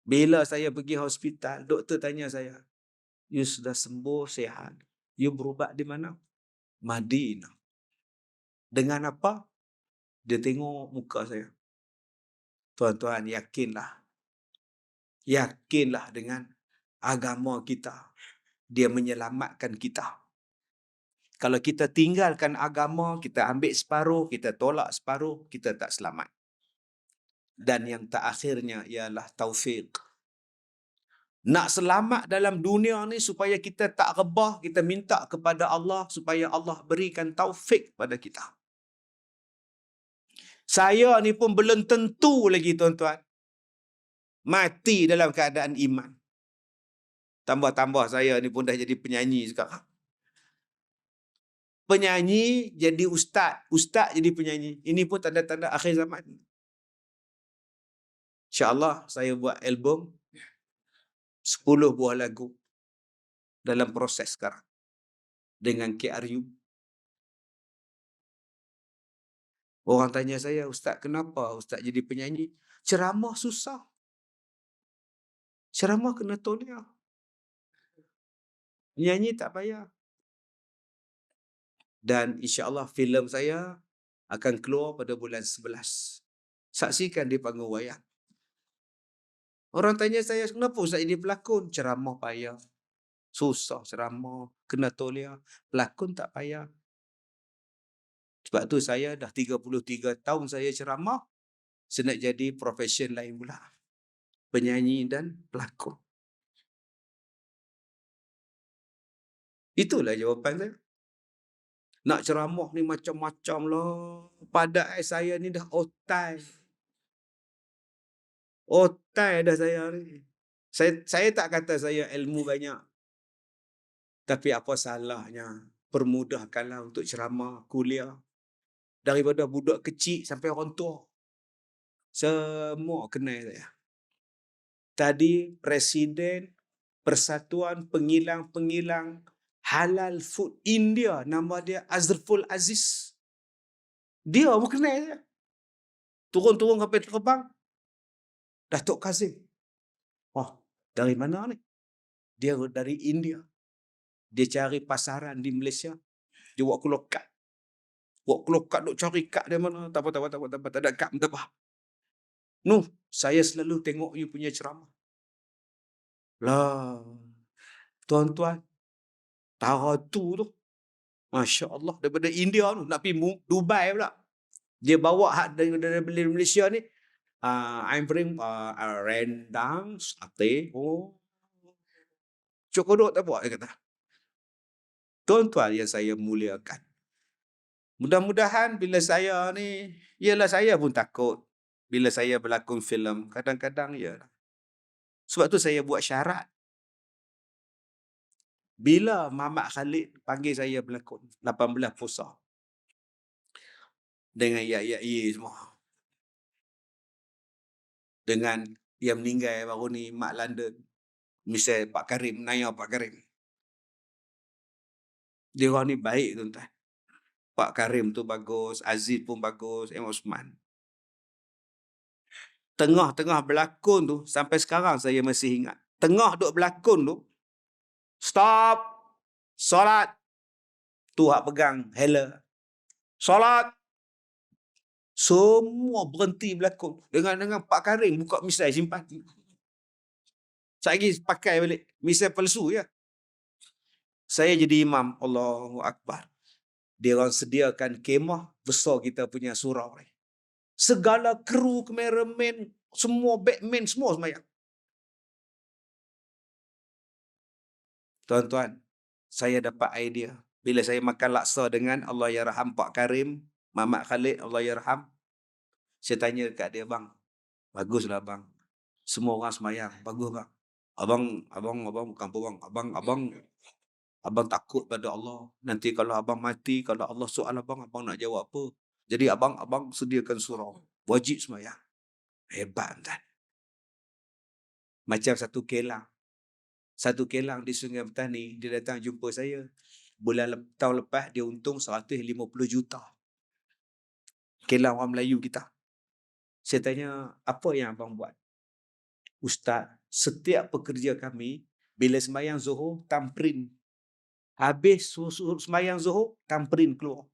bila saya pergi hospital, doktor tanya saya, you sudah sembuh, sihat. You berubat di mana? Madinah. Dengan apa? Dia tengok muka saya. Tuan-tuan, yakinlah dengan agama kita. Dia menyelamatkan kita. Kalau kita tinggalkan agama, kita ambil separuh, kita tolak separuh, kita tak selamat. Dan yang terakhirnya ialah taufik. Nak selamat dalam dunia ni supaya kita tak rebah, kita minta kepada Allah supaya Allah berikan taufik pada kita. Saya ni pun belum tentu lagi tuan-tuan mati dalam keadaan iman. Tambah-tambah saya ni pun dah jadi penyanyi sekarang. Penyanyi jadi ustaz, ustaz jadi penyanyi. Ini pun tanda-tanda akhir zaman. InsyaAllah saya buat album 10 buah lagu dalam proses sekarang dengan KRU. Orang tanya saya, ustaz kenapa ustaz jadi penyanyi? Ceramah susah. Ceramah kena tonia. Nyanyi tak payah. Dan insyaAllah filem saya akan keluar pada bulan 11. Saksikan di panggung wayang. Orang tanya saya, kenapa ustaz jadi pelakon? Ceramah payah. Susah ceramah, kena tolia. Pelakon tak payah. Sebab tu saya dah 33 tahun saya ceramah, saya nak jadi profesion lain pula. Penyanyi dan pelakon. Itulah jawapan saya. Nak ceramah ni macam-macam lah. Padahal saya ni dah otai. Otai dah saya ni. Saya tak kata saya ilmu banyak. Tapi apa salahnya permudahkanlah untuk ceramah, kuliah. Daripada budak kecil sampai orang tua. Semua kenal saya. Tadi Presiden Persatuan Pengilang-Pengilang Halal Food India, nama dia Azrful Aziz. Dia pun kenal saya. Turun-turun kapal terbang. Datuk Kazim. Oh, dari mana ni? Dia dari India. Dia cari pasaran di Malaysia. Dia buat keluar kad. Buat keluar kad, duk cari kad dia mana. Tak apa. Tak ada kad, tak apa. Noh, saya selalu tengok you punya ceramah. Lah, tuan-tuan, Tara tu, Masya Allah, daripada India tu, nak pergi Dubai pula. Dia bawa hak dari Malaysia ni, I'm bring rendang, sate. Oh, cokodok tak buat, dia kata. Tuan-tuan yang saya muliakan. Mudah-mudahan bila saya ni, ialah saya pun takut. Bila saya berlakon filem, kadang-kadang ya. Sebab tu saya buat syarat. Bila Mamat Khalid panggil saya berlakon 18 Puasa dengan ya semua, dengan yang meninggal baru ni Mak London, misal Pak Karim, Naya Pak Karim, dia orang ni baik tuan-tuan. Pak Karim tu bagus, Aziz pun bagus, M. Osman. Tengah-tengah berlakon tu, sampai sekarang saya masih ingat, tengah duk berlakon tu, stop, solat, tu hak pegang hela, solat. Semua berhenti berlakon. Dengan Pak Karim buka misai simpan. Saya lagi pakai balik. Misai palsu ya. Saya jadi imam. Allahu Akbar. Dia orang sediakan kemah besar kita punya surau ni. Segala kru, kameraman, semua backman, semua semayang. Tuan-tuan, saya dapat idea. Bila saya makan laksa dengan Allah Yarham Pak Karim, Mamat Khalid, Allah Yarham, saya tanya dekat dia, bang, baguslah bang. Semua orang semayang, bagus bang. Abang bukan apa bang. Abang takut pada Allah. Nanti kalau abang mati, kalau Allah soal abang nak jawab apa? Jadi abang sediakan surau. Wajib semayang. Hebat kan? Macam satu kelang di Sungai Petani, dia datang jumpa saya. Tahun lepas dia untung 150 juta. Kelang orang Melayu kita. Saya tanya, apa yang abang buat? Ustaz, setiap pekerja kami, bila semayang Zuhur, tamprin. Habis semayang Zuhur, tamprin keluar.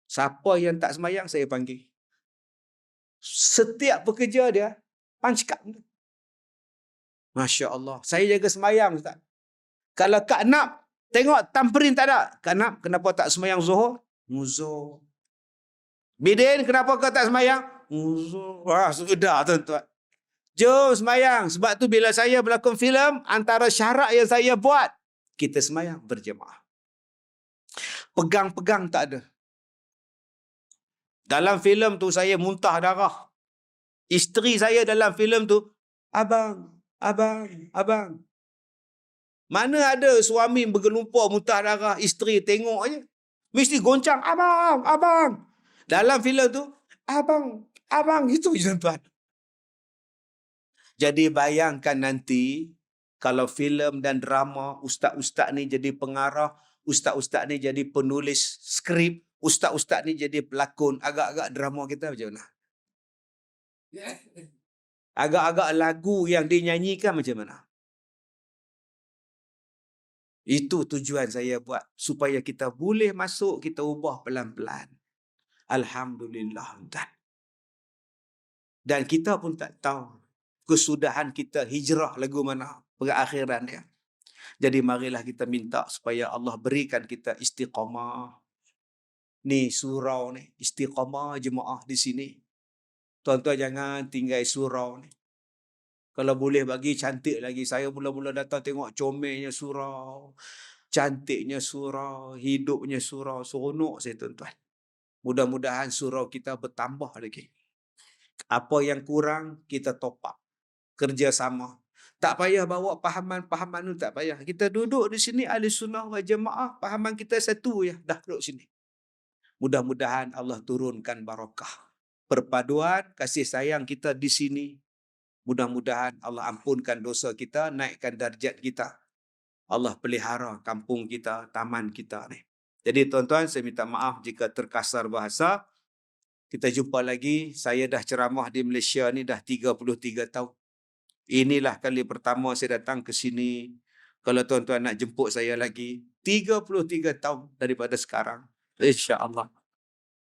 Siapa yang tak semayang, saya panggil. Setiap pekerja dia, punch card. Masya Allah. Saya jaga semayang, Ustaz. Kalau Kak Nap, tengok tamprin tak ada. Kak Nap, kenapa tak semayang Zuhur? Muzur. Bidin, kenapa kau tak semayang? Muzur. Wah, sudah tuan-tuan. Jom semayang. Sebab tu bila saya berlakon filem, antara syarat yang saya buat, kita semayang berjemaah. Pegang-pegang tak ada. Dalam filem tu saya muntah darah. Isteri saya dalam filem tu, abang. Mana ada suami bergelumpur muntah darah, isteri tengok aja. Mesti goncang, abang. Dalam filem tu, abang, itu je tuan. Jadi bayangkan nanti, kalau filem dan drama, ustaz-ustaz ni jadi pengarah, ustaz-ustaz ni jadi penulis skrip, ustaz-ustaz ni jadi pelakon, agak-agak drama kita macam mana? Agak-agak lagu yang dinyanyikan macam mana? Itu tujuan saya buat. Supaya kita boleh masuk, kita ubah pelan-pelan. Alhamdulillah. Dan kita pun tak tahu kesudahan kita hijrah lagu mana, perakhiran dia. Jadi marilah kita minta supaya Allah berikan kita istiqamah. Ni surau ni, istiqamah jemaah di sini. Tuan-tuan jangan tinggal surau ni. Kalau boleh bagi cantik lagi. Saya mula-mula datang tengok comelnya surau. Cantiknya surau. Hidupnya surau. Seronok saya tuan-tuan. Mudah-mudahan surau kita bertambah lagi. Apa yang kurang, kita top up. Kerjasama. Tak payah bawa pahaman-pahaman tu, tak payah. Kita duduk di sini ahli sunnah wal jamaah, pahaman kita satu ya, dah duduk sini. Mudah-mudahan Allah turunkan barakah. Perpaduan kasih sayang kita di sini. Mudah-mudahan Allah ampunkan dosa kita, naikkan darjat kita. Allah pelihara kampung kita, taman kita ni. Jadi tuan-tuan, saya minta maaf jika terkasar bahasa. Kita jumpa lagi. Saya dah ceramah di Malaysia ni dah 33 tahun. Inilah kali pertama saya datang ke sini. Kalau tuan-tuan nak jemput saya lagi, 33 tahun daripada sekarang. InsyaAllah.